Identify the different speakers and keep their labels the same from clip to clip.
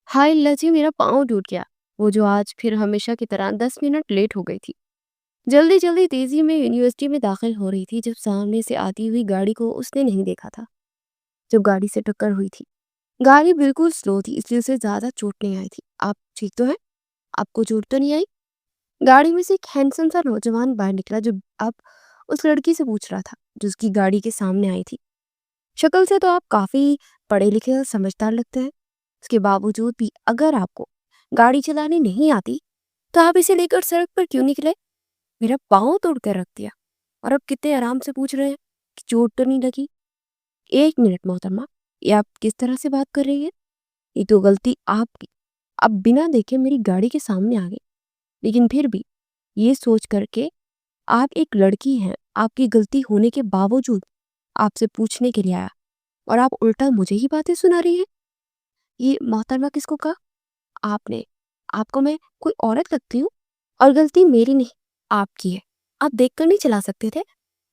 Speaker 1: हाय अल्लाह जी, मेरा पाँव टूट गया। वो जो आज फिर हमेशा की तरह 10 मिनट लेट हो गई थी। जल्दी जल्दी तेजी में यूनिवर्सिटी में दाखिल हो रही थी जब सामने से आती हुई गाड़ी को उसने नहीं देखा था। जब गाड़ी से टक्कर हुई थी, गाड़ी बिल्कुल स्लो थी, इसलिए उसे ज्यादा चोट नहीं आई थी। आप ठीक तो हैं? आपको चोट तो नहीं आई? गाड़ी में से एक हैंडसम सा नौजवान बाहर निकला जो अब उस लड़की से पूछ रहा था जो उसकी गाड़ी के सामने आई थी। शक्ल से तो आप काफी पढ़े लिखे और समझदार लगते हैं। उसके बावजूद भी अगर आपको गाड़ी चलानी नहीं आती तो आप इसे लेकर सड़क पर क्यों निकले? मेरा पाँव तोड़ कर रख दिया और अब कितने आराम से पूछ रहे हैं कि चोट तो नहीं लगी। एक मिनट मोहतरमा, ये आप किस तरह से बात कर रही है? ये तो गलती आपकी। अब बिना देखे मेरी गाड़ी के सामने आ गई, लेकिन फिर भी ये सोच करके आप एक लड़की हैं, आपकी गलती होने के बावजूद आपसे पूछने के लिए आया और आप उल्टा मुझे ही बातें सुना रही है। ये मोहतरमा किसको कहा आपने? आपको मैं कोई औरत लगती हूँ? और गलती मेरी नहीं, आपकी है। आप देखकर नहीं चला सकते थे?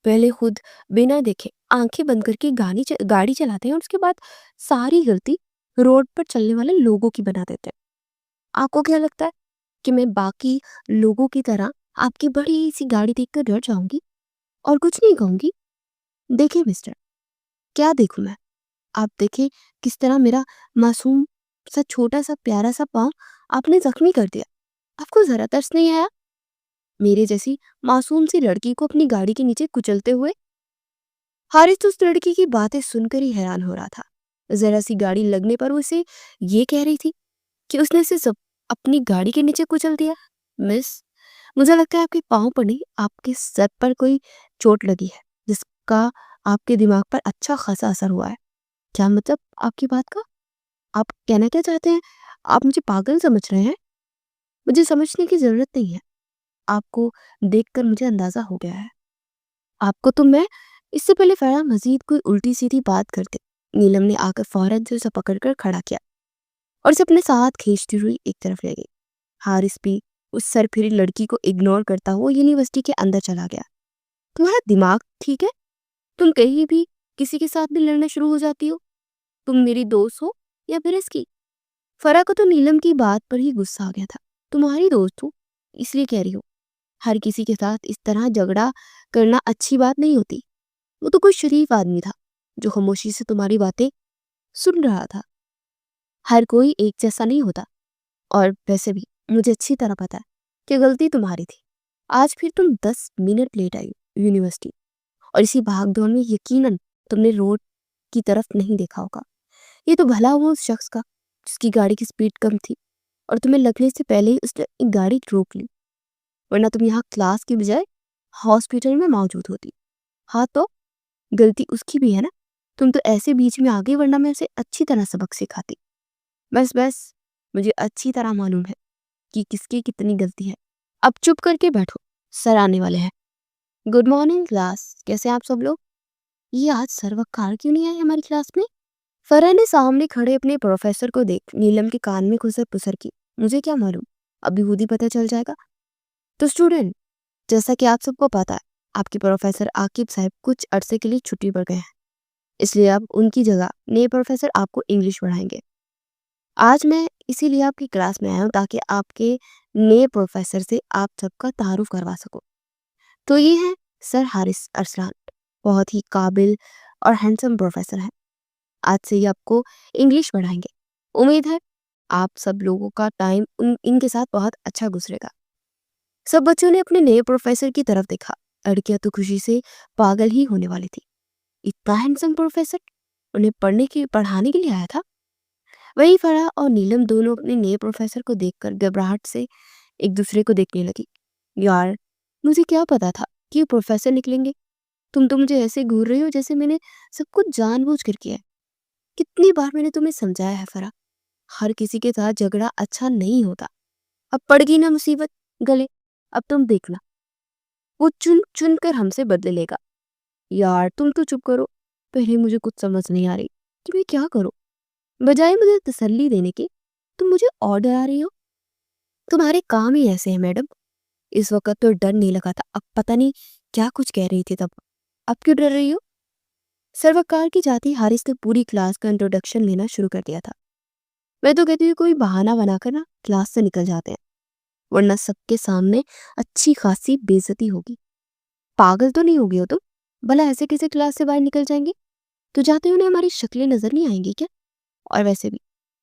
Speaker 1: पहले खुद बिना देखे आंखें बंद करके गाड़ी चलाते हैं और उसके बाद सारी गलती रोड पर चलने वाले लोगों की बना देते हैं। आपको क्या लगता है कि मैं बाकी लोगों की तरह आपकी बड़ी सी गाड़ी देखकर डर जाऊंगी और कुछ नहीं कहूंगी? देखिए मिस्टर, क्या देखूं मैं? आप देखें किस तरह मेरा मासूम सा छोटा सा प्यारा सा पाँव आपने जख्मी कर दिया। आपको जरा तरस नहीं आया मेरे जैसी मासूम सी लड़की को अपनी गाड़ी के नीचे कुचलते हुए? हारिस तो उस लड़की की बातें सुनकर ही हैरान हो रहा था। जरा सी गाड़ी लगने पर वो उसे ये कह रही थी कि उसने इसे सब अपनी गाड़ी के नीचे कुचल दिया। मिस, मुझे लगता है आपके पाँव पर नहीं, आपके सर पर कोई चोट लगी है जिसका आपके दिमाग पर अच्छा खासा असर हुआ है। क्या मतलब आपकी बात का? आप कहना क्या चाहते हैं? आप मुझे पागल समझ रहे हैं? मुझे समझने की जरूरत नहीं है। आपको देखकर मुझे अंदाजा हो गया है। आपको तो मैं इससे पहले फरहा मजीद कोई उल्टी सीधी बात करते, नीलम ने आकर फौरन से उसे पकड़कर खड़ा किया और उसे अपने साथ खींचती हुई एक तरफ ले गई। हारिस भी उस सरफिरी लड़की को इग्नोर करता हुआ यूनिवर्सिटी के अंदर चला गया। तुम्हारा दिमाग ठीक है? तुम कहीं भी किसी के साथ भी लड़ना शुरू हो जाती हो। तुम मेरी दोस्त हो या फिर इसकी? फरा को तो नीलम की बात पर ही गुस्सा आ गया था। तुम्हारी दोस्त हूँ इसलिए कह रही हूँ। हर किसी के साथ इस तरह झगड़ा करना अच्छी बात नहीं होती। वो तो कोई शरीफ आदमी था जो खामोशी से तुम्हारी बातें सुन रहा था। हर कोई एक जैसा नहीं होता। और वैसे भी मुझे अच्छी तरह पता है कि गलती तुम्हारी थी। आज फिर तुम 10 मिनट लेट आई यूनिवर्सिटी, और इसी भागदौड़ में यकीनन तुमने रोड की तरफ नहीं देखा होगा। ये तो भला हुआ उस शख्स का जिसकी गाड़ी की स्पीड कम थी और तुम्हें लगने से पहले ही उसने एक गाड़ी रोक ली, वरना तुम यहाँ क्लास की बजाय हॉस्पिटल में मौजूद होती। हाँ तो गलती उसकी भी है ना? तुम तो ऐसे बीच में आ गई, वरना मैं उसे अच्छी तरह सबक सिखाती। बस बस, मुझे अच्छी तरह मालूम है कि किसकी कितनी गलती है। अब चुप करके बैठो, सर आने वाले हैं। गुड मॉर्निंग क्लास, कैसे हैं आप सब लोग? ये आज सर वकार क्यों नहीं आए हमारी क्लास में? फरह ने सामने खड़े अपने प्रोफेसर को देख नीलम के कान में खुसर पुसर की। मुझे क्या मालूम, अभी खुद ही पता चल जाएगा। तो स्टूडेंट, जैसा कि आप सबको पता है, आपके प्रोफेसर आकिब साहब कुछ अरसे के लिए छुट्टी पर गए हैं, इसलिए अब उनकी जगह नए प्रोफेसर आपको इंग्लिश पढ़ाएंगे। आज मैं इसीलिए आपकी क्लास में आया हूँ ताकि आपके नए प्रोफेसर से आप सबका तारुफ करवा सकूं। तो ये हैं सर हारिस अरसलान, बहुत ही काबिल और हैंडसम प्रोफेसर हैं। आज से ही आपको इंग्लिश पढ़ाएंगे। उम्मीद है आप सब लोगों का टाइम इनके साथ बहुत अच्छा गुजरेगा। सब बच्चों ने अपने नए प्रोफेसर की तरफ देखा। लड़कियां तो खुशी से पागल ही होने वाली थी। इतना हैंडसम प्रोफेसर उन्हें पढ़ाने के लिए आया था। वही फराह और नीलम दोनों अपने नए प्रोफेसर को देखकर घबराहट से एक दूसरे को देखने लगी। यार, मुझे क्या पता था कि ये प्रोफेसर निकलेंगे। तुम तो मुझे ऐसे घूर रही हो जैसे मैंने सब कुछ जानबूझ कर किया है। कितनी बार मैंने तुम्हें समझाया है फरा, हर किसी के साथ झगड़ा अच्छा नहीं होता। अब पड़ गई ना मुसीबत गले, अब तुम देखना वो चुन चुन कर हमसे बदले लेगा। यार तुम तो चुप करो, पहले मुझे कुछ समझ नहीं आ रही कि मैं क्या करूं। बजाय मुझे तसल्ली देने की तुम मुझे और डरा रही हो। तुम्हारे काम ही ऐसे हैं मैडम। इस वक्त तो डर नहीं लगा था, अब पता नहीं क्या कुछ कह रही थी तब। अब क्यों डर रही हो? सर्वकार की जाति हारिस ने पूरी क्लास का इंट्रोडक्शन लेना शुरू कर दिया था। मैं तो कहती हूँ कोई बहाना बनाकर ना क्लास से निकल जाते हैं, वरना सबके सामने अच्छी खासी बेइज्जती होगी। पागल तो नहीं हो गए हो तुम? भला ऐसे कैसे क्लास से बाहर निकल जाएंगे? तो जाते हुए हमारी शक्लें नजर नहीं आएंगी क्या? और वैसे भी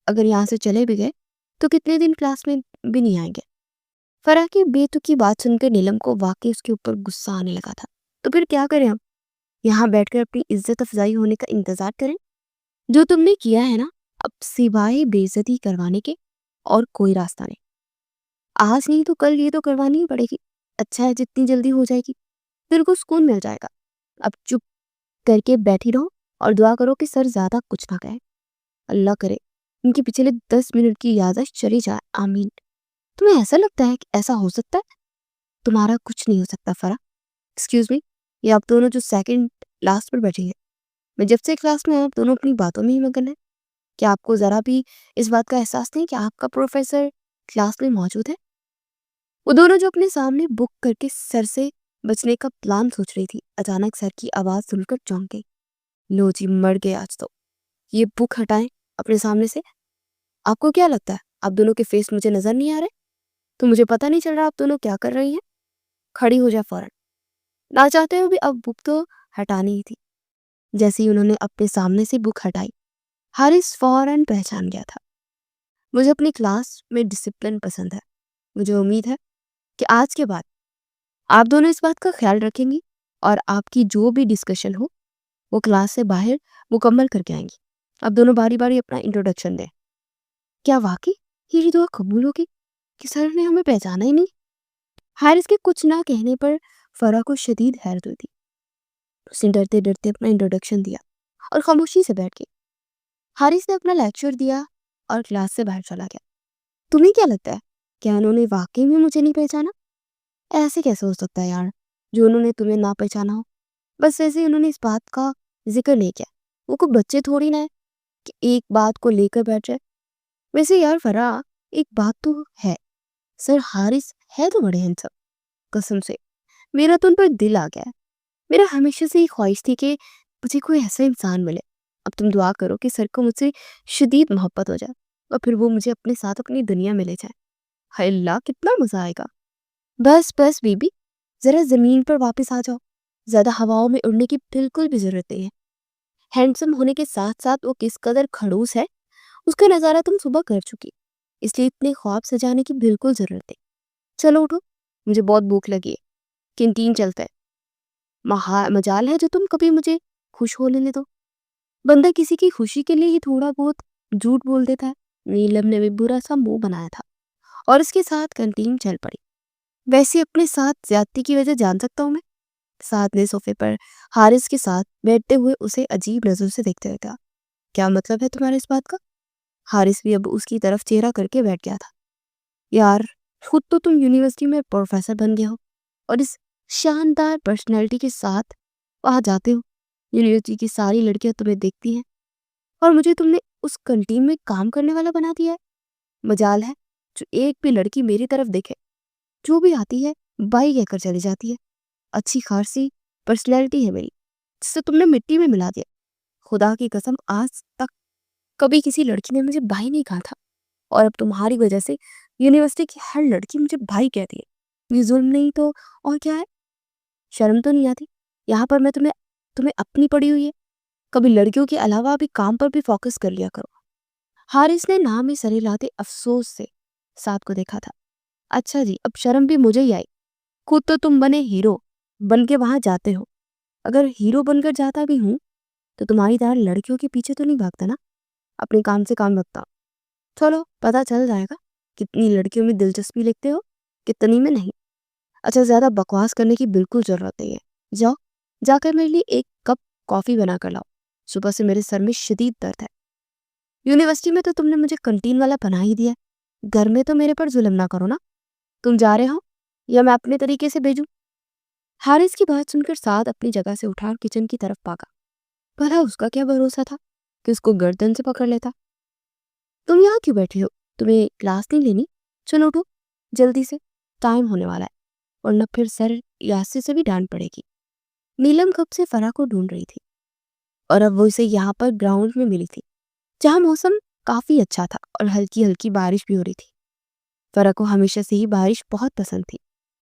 Speaker 1: अगर यहाँ से चले भी गए तो कितने दिन क्लास में भी नहीं आएंगे। फराह की बेतुकी बात सुनकर नीलम को वाकई उसके ऊपर गुस्सा आने लगा था। तो फिर क्या करें हम? यहाँ बैठकर अपनी इज्जत अफजाई होने का इंतजार करें? जो तुमने किया है ना, अब सिवाय बेइज्जती करवाने के और कोई रास्ता नहीं। आज नहीं तो कल ये तो करवानी ही पड़ेगी। अच्छा है जितनी जल्दी हो जाएगी, तेरे को सुकून मिल जाएगा। अब चुप करके बैठी रहो और दुआ करो कि सर ज्यादा कुछ ना कहे। अल्लाह करे इनकी पिछले 10 मिनट की याददाश्त चली जाए, आमीन। तुम्हें ऐसा लगता है कि ऐसा हो सकता है? तुम्हारा कुछ नहीं हो सकता फरा। एक्सक्यूज मी, ये आप दोनों जो सेकंड लास्ट पर बैठी हैं, मैं जब से क्लास में आया आप दोनों अपनी बातों में ही मगन है। क्या आपको जरा भी इस बात का एहसास नहीं कि आपका प्रोफेसर क्लास में मौजूद है? वो दोनों जो अपने सामने बुक करके सर से बचने का प्लान सोच रही थी, अचानक सर की आवाज सुनकर चौंक गई। लो जी, मर गए आज तो। ये बुक हटाएं अपने सामने से। आपको क्या लगता है आप दोनों के फेस मुझे नजर नहीं आ रहे? तो मुझे पता नहीं चल रहा आप दोनों क्या कर रही हैं? खड़ी हो जा फौरन। ना चाहते हुए भी अब बुक तो हटानी ही थी। जैसे ही उन्होंने अपने सामने से बुक हटाई, हारिस फौरन पहचान गया था। मुझे अपनी क्लास में डिसिप्लिन पसंद है। मुझे उम्मीद है कि आज के बाद आप दोनों इस बात का ख्याल रखेंगी और आपकी जो भी डिस्कशन हो वो क्लास से बाहर मुकम्मल करके आएंगी। अब दोनों बारी बारी अपना इंट्रोडक्शन दें। क्या वाकई ये दुआ कबूल होगी कि सर ने हमें पहचाना ही नहीं? हारिस के कुछ ना कहने पर फरा को शदीद हैरत हुई थी। उसने डरते डरते अपना इंट्रोडक्शन दिया और खामोशी से बैठ गई। हारिस ने अपना लेक्चर दिया और क्लास से बाहर चला गया। तुम्हें क्या लगता है, क्या उन्होंने वाकई में मुझे नहीं पहचाना? ऐसे कैसे हो सकता है यार, जो उन्होंने तुम्हें ना पहचाना हो। बस वैसे ही उन्होंने इस बात का जिक्र नहीं किया। वो कोई बच्चे थोड़ी ना है कि एक बात को लेकर बैठ जाए। वैसे यार फरा, एक बात तो है, सर हारिस है तो बड़े हैंडसम। कसम से मेरा तो उन पर दिल आ गया है। मेरा हमेशा से ही ख्वाहिश थी कि मुझे कोई ऐसा इंसान मिले। अब तुम दुआ करो कि सर को मुझसे शदीद मोहब्बत हो जाए और फिर वो मुझे अपने साथ अपनी दुनिया में ले जाए। हाय अल्लाह, कितना मजा आएगा। बस बस बीबी, जरा जमीन पर वापस आ जाओ। ज्यादा हवाओं में उड़ने की बिल्कुल भी जरूरत नहीं है। हैंडसम होने के साथ साथ वो किस कदर खड़ूस है उसका नजारा तुम सुबह कर चुकी, इसलिए इतने ख्वाब सजाने की बिल्कुल जरूरत नहीं। चलो उठो, मुझे बहुत भूख लगी है। कैंटीन चलते हैं। मजाल है जो तुम कभी मुझे खुश हो लेने दो। बंदा किसी की खुशी के लिए ही थोड़ा बहुत झूठ बोल देता है। नीलम ने भी बुरा सा मुंह बनाया था और उसके साथ कैंटीन चल पड़ी। वैसे अपने साथ ज्यादती की वजह जान सकता हूँ मैं। साथ ने सोफे पर हारिस के साथ बैठते हुए उसे अजीब नजर से देखते हुए कहा, क्या मतलब है तुम्हारे इस बात का? हारिस भी अब उसकी तरफ चेहरा करके बैठ गया था। यार, खुद तो तुम यूनिवर्सिटी में प्रोफेसर बन गए हो और इस शानदार पर्सनैलिटी के साथ वहां जाते हो। यूनिवर्सिटी की सारी लड़कियां तुम्हें देखती हैं और मुझे तुमने उस कंटीन में काम करने वाला बना दिया है। मजाल है जो एक भी लड़की मेरी तरफ देखे, जो भी आती है बाई कहकर चली जाती है। अच्छी खासी पर्सनैलिटी है मेरी, जिसे तुमने मिट्टी में मिला दिया। खुदा की कसम, आज तक कभी किसी लड़की ने मुझे भाई नहीं कहा था और अब तुम्हारी वजह से यूनिवर्सिटी की हर लड़की मुझे भाई कहती है। ये जुल्म नहीं तो और क्या है? शर्म तो नहीं आती? यहाँ पर मैं तुम्हें तुम्हें अपनी पड़ी हुई है। कभी लड़कियों के अलावा भी काम पर भी फोकस कर लिया करो। हारिस ने नाम में सर हिलाते अफसोस से साथ को देखा था। अच्छा जी, अब शर्म भी मुझे ही आई। खुद तो तुम बने हीरो, बन के वहां जाते हो। अगर हीरो बनकर जाता भी हूँ तो तुम्हारी तरह लड़कियों के पीछे तो नहीं भागता ना, अपने काम से काम रखता। चलो पता चल जाएगा कितनी लड़कियों में दिलचस्पी लेते हो, कितनी में नहीं। अच्छा, ज्यादा बकवास करने की बिल्कुल जरूरत नहीं है। जाओ, जाकर मेरे लिए एक कप कॉफी बना कर लाओ। सुबह से मेरे सर में शदीद दर्द है। यूनिवर्सिटी में तो तुमने मुझे कंटीन वाला बना ही दिया, घर में तो मेरे पर जुल्म ना करो ना। तुम जा रहे हो या मैं अपने तरीके से भेजूं? हारिस की बात सुनकर साद अपनी जगह से उठा और किचन की तरफ भागा। भला उसका क्या भरोसा था कि उसको गर्दन से पकड़ लेता। तुम यहाँ क्यों बैठी हो? तुम्हें क्लास नहीं लेनी? चलो उठो जल्दी से, टाइम होने वाला है, वरना फिर सर यासी से भी डांट पड़ेगी। नीलम कब से फरा को ढूंढ रही थी और अब वो इसे यहाँ पर ग्राउंड में मिली थी, जहाँ मौसम काफी अच्छा था। और हल्की हल्की बारिश भी हो रही थी। फरा को हमेशा से ही बारिश बहुत पसंद थी,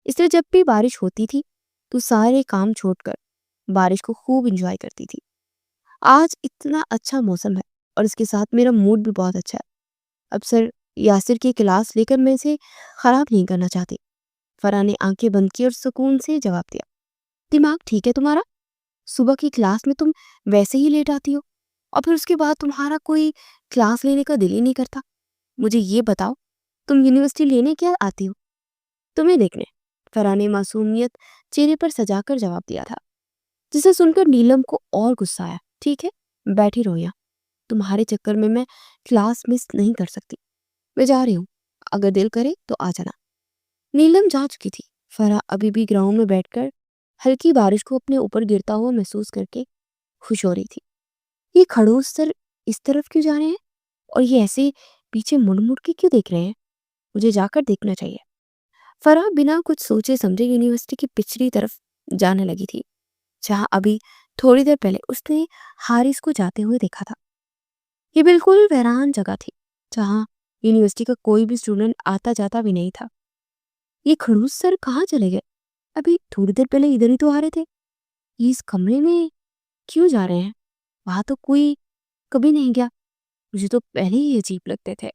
Speaker 1: इसलिए जब भी बारिश होती थी तो सारे काम छोड़कर बारिश को खूब इंजॉय करती थी। आज इतना अच्छा मौसम है और इसके साथ मेरा मूड भी बहुत अच्छा है। अब सर यासिर की क्लास लेकर मैं इसे खराब नहीं करना चाहती। फरा ने आंखें बंद की और सुकून से जवाब दिया, दिमाग ठीक है तुम्हारा? सुबह की क्लास में तुम वैसे ही लेट आती हो और फिर उसके बाद तुम्हारा कोई क्लास लेने का दिल ही नहीं करता। मुझे ये बताओ, तुम यूनिवर्सिटी लेने क्या आती हो? तुम्हें देखने। फरा ने मासूमियत चेहरे पर सजाकर जवाब दिया था, जिसे सुनकर नीलम को और गुस्सा आया। ठीक है, बैठी रहो यहाँ। तुम्हारे चक्कर में मैं क्लास मिस नहीं कर सकती। मैं जा रही हूँ, अगर दिल करे तो आ जाना। नीलम जा चुकी थी। फरा अभी भी ग्राउंड में बैठकर हल्की बारिश को अपने ऊपर गिरता हुआ महसूस करके खुश हो रही थी। ये खड़ूस सर इस तरफ क्यों जा रहे हैं और ये ऐसे पीछे मुड़ मुड़ के क्यों देख रहे हैं? मुझे जाकर देखना चाहिए। फरा बिना कुछ सोचे समझे यूनिवर्सिटी की पिछली तरफ जाने लगी थी, जहां अभी थोड़ी देर पहले उसने हारिस को जाते हुए देखा था। ये बिल्कुल वीरान जगह थी, जहां यूनिवर्सिटी का कोई भी स्टूडेंट आता जाता भी नहीं था। ये खड़ूस सर कहाँ चले गए? अभी थोड़ी देर पहले इधर ही तो आ रहे थे। ये इस कमरे में क्यों जा रहे हैं? वहां तो कोई कभी नहीं गया। मुझे तो पहले ही अजीब लगते थे।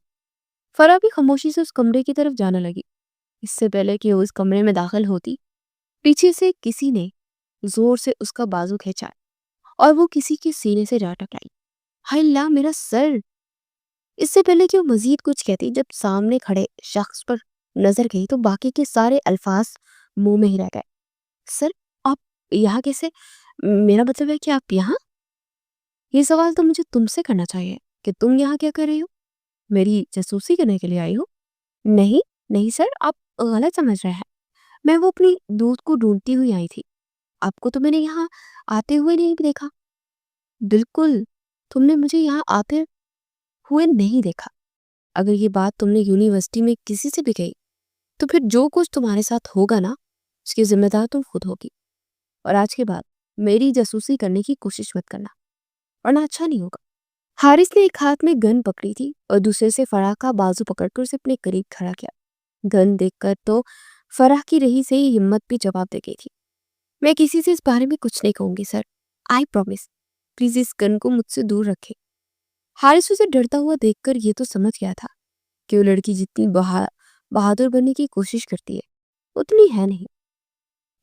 Speaker 1: फरा भी खामोशी से उस कमरे की तरफ जाने लगी। इससे पहले कि वो उस कमरे में दाखिल होती, पीछे से किसी ने जोर से उसका बाजू खींचा और वो किसी के सीने से जा टकराई। हाय अल्लाह, मेरा सर! इससे पहले कि वो मजीद कुछ कहती, जब सामने खड़े शख्स पर नजर गई तो बाकी के सारे अल्फाज मुंह में ही रह गए। सर, आप यहाँ कैसे? मेरा मतलब है कि आप यहाँ? ये सवाल तो मुझे तुमसे करना चाहिए कि तुम यहाँ क्या कर रही हो? मेरी जासूसी करने के लिए आई हो? नहीं, नहीं सर, आप गलत समझ रहे हैं। मैं वो अपनी दोस्त को ढूंढती हुई आई थी। आपको तो मैंने यहाँ आते हुए नहीं देखा। बिल्कुल, तुमने मुझे यहाँ आते हुए नहीं देखा। अगर ये बात तुमने यूनिवर्सिटी में किसी से भी कही, तो फिर जो कुछ तुम्हारे साथ होगा ना, उसकी जिम्मेदार तुम खुद होगी। और आज के बाद मेरी जासूसी करने की कोशिश मत करना, वरना अच्छा नहीं होगा। हारिस ने एक हाथ में गन पकड़ी थी और दूसरे से फराह का बाजू पकड़कर उसे अपने करीब खड़ा किया। गन देखकर तो फराह की रही से ही हिम्मत भी जवाब दे गई थी। मैं किसी से इस बारे में कुछ नहीं कहूंगी सर, आई प्रॉमिस। प्लीज इस गन को मुझसे दूर रखे। हारिस उसे डरता हुआ देखकर ये तो समझ गया था कि वो लड़की जितनी बहादुर बनने की कोशिश करती है, उतनी है नहीं।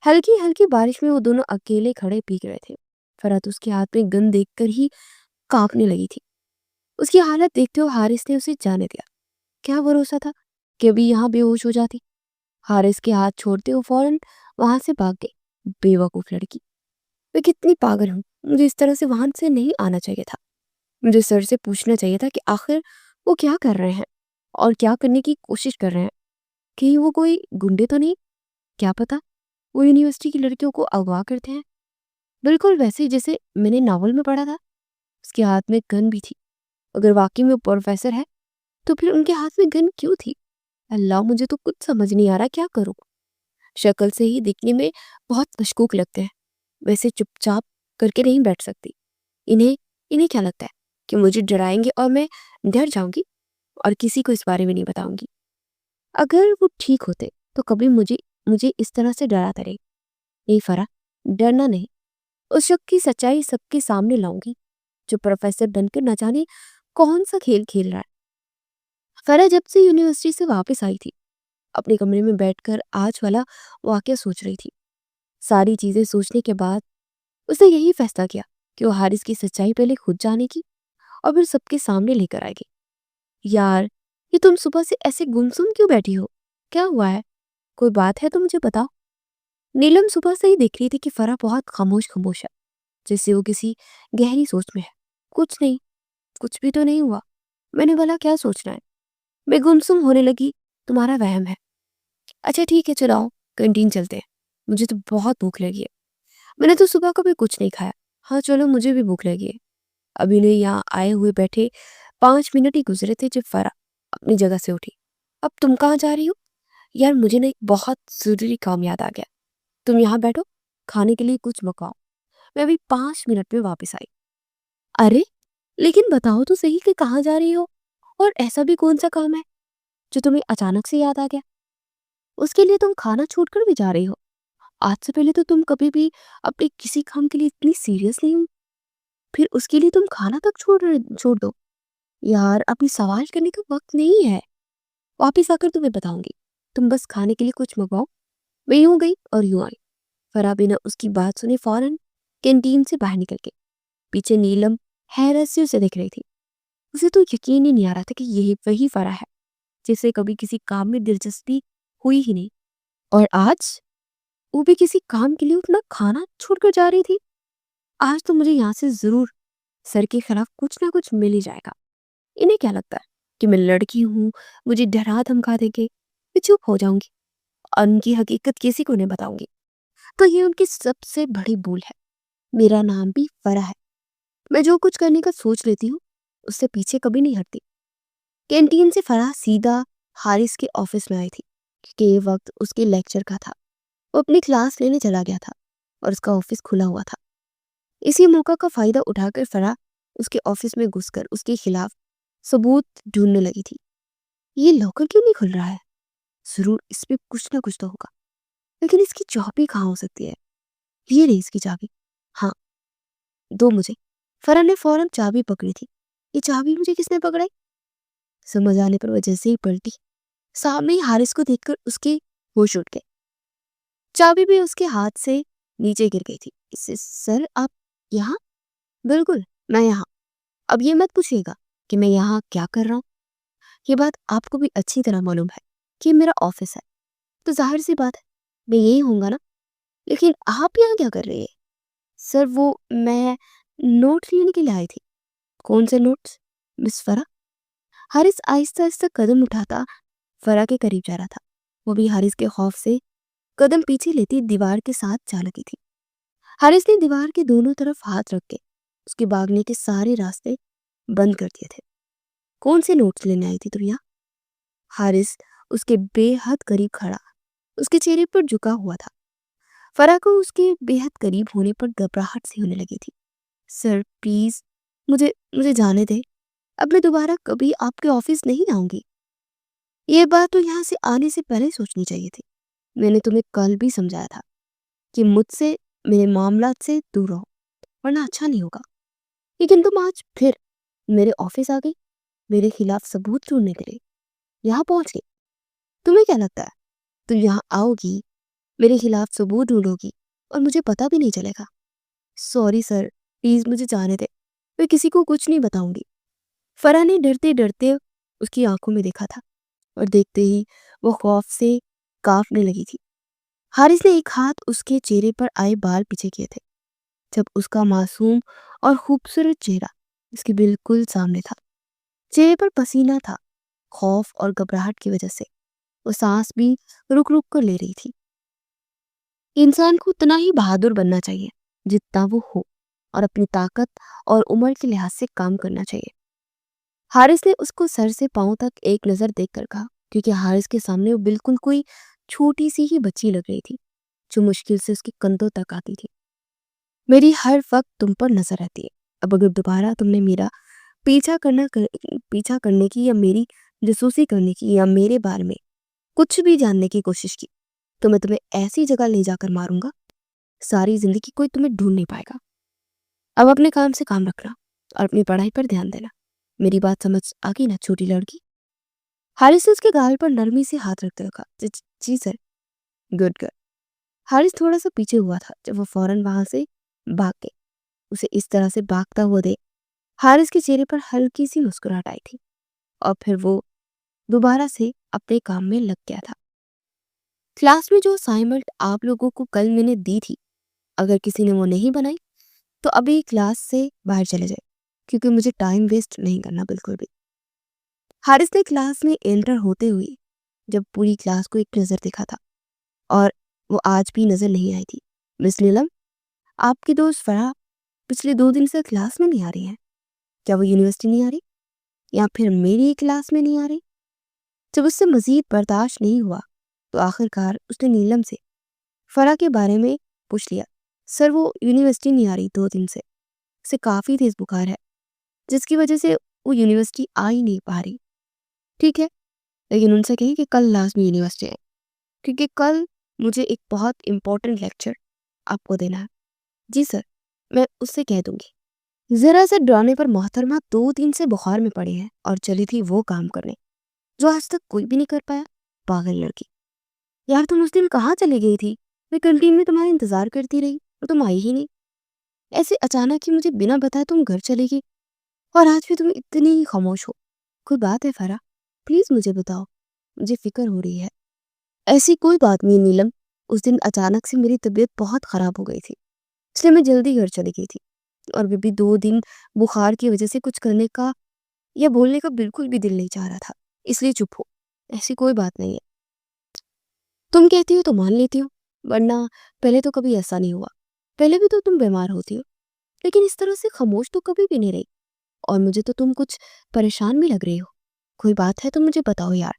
Speaker 1: हल्की हल्की बारिश में वो दोनों अकेले खड़े भीग रहे थे। फरात उसके हाथ में गन देखकर ही कांपने लगी थी। उसकी हालत देखते हुए हारिस ने उसे जाने दिया। क्या भरोसा था कि अभी यहाँ बेहोश हो जाती। हारिस के हाथ छोड़ते वो फौरन वहां से भाग गई। बेवकूफ लड़की, मैं कितनी पागल हूँ। मुझे इस तरह से वहां से नहीं आना चाहिए था। मुझे सर से पूछना चाहिए था कि आखिर वो क्या कर रहे हैं और क्या करने की कोशिश कर रहे हैं। कि वो कोई गुंडे तो नहीं? क्या पता वो यूनिवर्सिटी की लड़कियों को अगवा करते हैं, बिल्कुल वैसे ही जैसे मैंने नावल में पढ़ा था। उसके हाथ में गन भी थी। अगर वाकई में वो प्रोफेसर है तो फिर उनके हाथ में गन क्यों थी? अल्लाह, मुझे तो कुछ समझ नहीं आ रहा क्या करूं। शक्ल से ही दिखने में बहुत मशकूक लगते हैं, वैसे चुपचाप करके नहीं बैठ सकती। इन्हें इन्हें क्या लगता है कि मुझे डराएंगे और मैं डर जाऊंगी और किसी को इस बारे में नहीं बताऊंगी? अगर वो ठीक होते तो कभी मुझे मुझे इस तरह से डराते रहे। नहीं फरा, डरना नहीं। उस शख्स की सच्चाई सबके सामने लाऊंगी, जो प्रोफेसर बनकर न जाने कौन सा खेल खेल रहा है। फरा जब से यूनिवर्सिटी से वापस आई थी, अपने कमरे में बैठकर आज वाला वाकया सोच रही थी। सारी चीजें सोचने के बाद उसने यही फैसला किया कि वो हारिस की सच्चाई पहले खुद जानेगी और फिर सबके सामने लेकर आएगी। यार, ये तुम सुबह से ऐसे गुमसुम क्यों बैठी हो? क्या हुआ है? कोई बात है तो मुझे बताओ। नीलम सुबह से ही देख रही थी कि फरा बहुत खामोश खामोश है, जैसे वो किसी गहरी सोच में है। कुछ नहीं, कुछ भी तो नहीं हुआ। मैंने बोला क्या सोचना है? मैं गुमसुम होने लगी, तुम्हारा वहम है। अच्छा ठीक है, चलो आओ कैंटीन चलते हैं। मुझे तो बहुत भूख लगी है। मैंने तो सुबह कभी कुछ नहीं खाया। हाँ चलो, मुझे भी भूख लगी है। अभी ने यहाँ आए हुए बैठे 5 मिनट ही गुजरे थे जब फरा अपनी जगह से उठी। अब तुम कहाँ जा रही हो? यार, मुझे ना एक बहुत जरूरी काम याद आ गया। तुम यहाँ बैठो, खाने के लिए कुछ मंगाओ। मैं अभी 5 मिनट में वापस आई। अरे, लेकिन बताओ तो सही कि कहाँ जा रही हो और ऐसा भी कौन सा काम है जो तुम्हें अचानक से याद आ गया? उसके लिए तुम खाना छोड़कर भी जा रही हो? आज से पहले तो तुम कभी भी अपने किसी काम के लिए इतनी सीरियस नहीं हुई, फिर उसके लिए तुम खाना तक छोड़ दो। यार, अभी सवाल करने का वक्त नहीं है। वापिस आकर तुम्हें बताऊंगी। तुम बस खाने के लिए कुछ मंगवाओ। मैं यूं गई और यूं आई। फराह बिना उसकी बात सुने फौरन कैंटीन से बाहर निकल गई। पीछे नीलम हैरत से उसे देख रही थी। उसे तो यकीन ही नहीं आ रहा था कि यही वही फराह है जिसे कभी किसी काम में दिलचस्पी हुई ही नहीं, और आज वो भी किसी काम के लिए अपना खाना छोड़कर जा रही थी। आज तो मुझे यहाँ से जरूर सर के खिलाफ कुछ ना कुछ मिल ही जाएगा। इन्हें क्या लगता है कि मैं लड़की हूँ, मुझे डरा धमका देंगे, मैं चुप हो जाऊंगी और उनकी हकीकत किसी को नहीं बताऊंगी। तो ये उनकी सबसे बड़ी भूल है। मेरा नाम भी फरा है। मैं जो कुछ करने का सोच लेती हूँ उससे पीछे कभी नहीं हटती। कैंटीन से फराह सीधा हारिस के ऑफिस में आई थी क्योंकि ये वक्त उसके लेक्चर का था। वो अपनी क्लास लेने चला गया था और उसका ऑफिस खुला हुआ था। इसी मौका का फायदा उठाकर फराह उसके ऑफिस में घुसकर उसके खिलाफ सबूत ढूंढने लगी थी। ये लॉकर क्यों नहीं खुल रहा है? जरूर इसमें कुछ ना कुछ तो होगा, लेकिन इसकी चाबी कहाँ हो सकती है? ये रही इसकी चाबी। हाँ, दो मुझे। फराह ने फौरन चाबी पकड़ी थी। ये चाबी मुझे किसने पकड़ाई? समझ आने पर वह जैसे ही पलटी, सामने ही हारिस को देखकर उसके होश उड़ गए। चाबी भी उसके हाथ से नीचे गिर गई थी। इससे सर, आप यहाँ? बिल्कुल, मैं यहाँ। अब ये मत पूछिएगा कि मैं यहाँ क्या कर रहा हूँ। ये बात आपको भी अच्छी तरह मालूम है कि मेरा ऑफिस है, तो जाहिर सी बात है मैं यही होऊंगा ना। लेकिन आप यहाँ क्या कर रही है? सर, वो मैं नोट लेने के लिए आई थी। कौन से नोट्स, मिस फरा? हारिस आहिस्ता आहिस्ता कदम उठाता फरा के करीब जा रहा था। वो भी हारिस के खौफ से कदम पीछे लेती दीवार के साथ जा लगी थी। हारिस ने दीवार के दोनों तरफ हाथ रख के उसके भागने के सारे रास्ते बंद कर दिए थे। कौन से नोट्स लेने आई थी तुम यहाँ? हारिस उसके बेहद करीब खड़ा, उसके चेहरे पर झुका हुआ था। फरा को उसके बेहद करीब होने पर घबराहट सी होने लगी थी। सर प्लीज, मुझे मुझे जाने दे। अब मैं दोबारा कभी आपके ऑफिस नहीं आऊंगी। ये बात तो यहाँ से आने से पहले सोचनी चाहिए थी। मैंने तुम्हें कल भी समझाया था कि मुझसे, मेरे मामलात से दूर रहो, वरना अच्छा नहीं होगा। लेकिन तुम आज फिर मेरे ऑफिस आ गई, मेरे खिलाफ सबूत ढूंढने के लिए यहाँ पहुंच गई। तुम्हें क्या लगता है तुम यहाँ आओगी, मेरे खिलाफ सबूत ढूंढोगी और मुझे पता भी नहीं चलेगा? सॉरी सर, प्लीज मुझे जाने दे। मैं किसी को कुछ नहीं बताऊंगी। फरा ने डरते डरते उसकी आंखों में देखा था और देखते ही वो खौफ से कांपने लगी थी। हारिस ने एक हाथ उसके चेहरे पर आए बाल पीछे किए थे, जब उसका मासूम और खूबसूरत चेहरा इसके बिल्कुल सामने था। चेहरे पर पसीना था। खौफ और घबराहट की वजह से वो सांस भी रुक रुक कर ले रही थी। इंसान को उतना ही बहादुर बनना चाहिए जितना वो हो, और अपनी ताकत और उम्र के लिहाज से काम करना चाहिए। हारिस ने उसको सर से पांव तक एक नजर देखकर कहा, क्योंकि हारिस के सामने वो बिल्कुल कोई छोटी सी ही बच्ची लग रही थी जो मुश्किल से उसके कंधों तक आती थी। मेरी हर वक्त तुम पर नजर रहती है। अब अगर दोबारा तुमने मेरा पीछा करने की या मेरी जासूसी करने की या मेरे बारे में कुछ भी जानने की कोशिश की, तो मैं तुम्हें ऐसी जगह ले जाकर मारूंगा, सारी जिंदगी कोई तुम्हें ढूंढ नहीं पाएगा। अब अपने काम से काम रखना और अपनी पढ़ाई पर ध्यान देना। मेरी बात समझ आ गई ना, छोटी लड़की? हारिस ने उसके गाल पर नरमी से हाथ रखते रखा। जी सर। Good good. हारिस थोड़ा सा पीछे हुआ था जब वो फौरन वहां से भाग गए। उसे इस तरह से भागता हुआ देख हारिस के चेहरे पर हल्की सी मुस्कुराहट आई थी और फिर वो दोबारा से अपने काम में लग गया था। क्लास में जो असाइनमेंट आप लोगों को कल मैंने दी थी, अगर किसी ने वो नहीं बनाई तो अभी क्लास से बाहर चले जाए, क्योंकि मुझे टाइम वेस्ट नहीं करना बिल्कुल भी। हारिस ने क्लास में एंटर होते हुए जब पूरी क्लास को एक नज़र देखा था, और वो आज भी नज़र नहीं आई थी। मिस नीलम, आपकी दोस्त फराह पिछले 2 दिन से क्लास में नहीं आ रही है। क्या वो यूनिवर्सिटी नहीं आ रही, या फिर मेरी क्लास में नहीं आ रही? जब उससे मजीद बर्दाश्त नहीं हुआ तो आखिरकार उसने नीलम से फराह के बारे में पूछ लिया। सर, वो यूनिवर्सिटी नहीं आ रही 2 दिन से। उसे काफ़ी तेज बुखार है, जिसकी वजह से वो यूनिवर्सिटी आ ही नहीं पा रही। ठीक है, लेकिन उनसे कहिए कि कल लाजमी यूनिवर्सिटी आए, क्योंकि कल मुझे एक बहुत इम्पोर्टेंट लेक्चर आपको देना है। जी सर, मैं उससे कह दूंगी। जरा से डराने पर मोहतरमा 2 दिन से बुखार में पड़ी है और चली थी वो काम करने जो आज तक कोई भी नहीं कर पाया। पागल लड़की। यार तुम उस दिन कहाँ चली गई थी? मैं कैंटीन में तुम्हारा इंतजार करती रही और तुम आई ही नहीं। ऐसे अचानक ही मुझे बिना बताए तुम घर चली गई और आज भी तुम इतनी खामोश हो। कोई बात है फरा? प्लीज मुझे बताओ, मुझे फिक्र हो रही है। ऐसी कोई बात नहीं नीलम, उस दिन अचानक से मेरी तबीयत बहुत खराब हो गई थी, इसलिए मैं जल्दी घर चली गई थी। और वे भी 2 दिन बुखार की वजह से कुछ करने का या बोलने का बिल्कुल भी दिल नहीं चाह रहा था, इसलिए चुप हो। ऐसी कोई बात नहीं है, तुम कहती हो तो मान लेती हो, वरना पहले तो कभी ऐसा नहीं हुआ। पहले भी तो तुम बीमार होती हो, लेकिन इस तरह से खामोश तो कभी भी नहीं रही। और मुझे तो तुम कुछ परेशान भी लग रही हो। कोई बात है तो मुझे बताओ यार,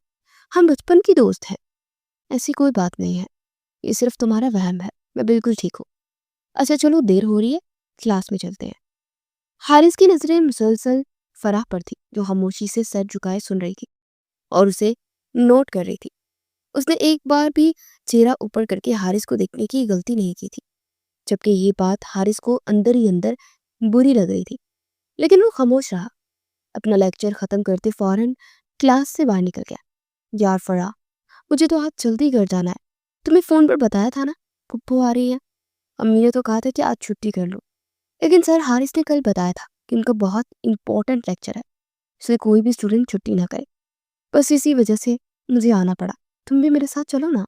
Speaker 1: हम बचपन की दोस्त हैं। ऐसी कोई बात नहीं है, ये सिर्फ तुम्हारा वहम है, मैं बिल्कुल ठीक हूँ। अच्छा चलो, देर हो रही है, क्लास में चलते हैं। हारिस की नजरें मुसलसल फराह पर थी, जो खामोशी से सर झुकाए सुन रही थी और उसे नोट कर रही थी। उसने एक बार भी चेहरा ऊपर करके हारिस को देखने की गलती नहीं की थी, जबकि ये बात हारिस को अंदर ही अंदर बुरी लग रही थी। लेकिन वो खामोश रहा। अपना लेक्चर खत्म करते फौरन क्लास से बाहर निकल गया। यार फरा, मुझे तो आज जल्दी घर जाना है। तुम्हें फोन पर बताया था ना, पुप्पो आ रही है। अम्मी ने तो कहा था कि आज छुट्टी कर लो, लेकिन सर हारिस ने कल बताया था कि उनका बहुत इंपॉर्टेंट लेक्चर है, इसलिए कोई भी स्टूडेंट छुट्टी ना करे। बस इसी वजह से मुझे आना पड़ा। तुम भी मेरे साथ चलो ना।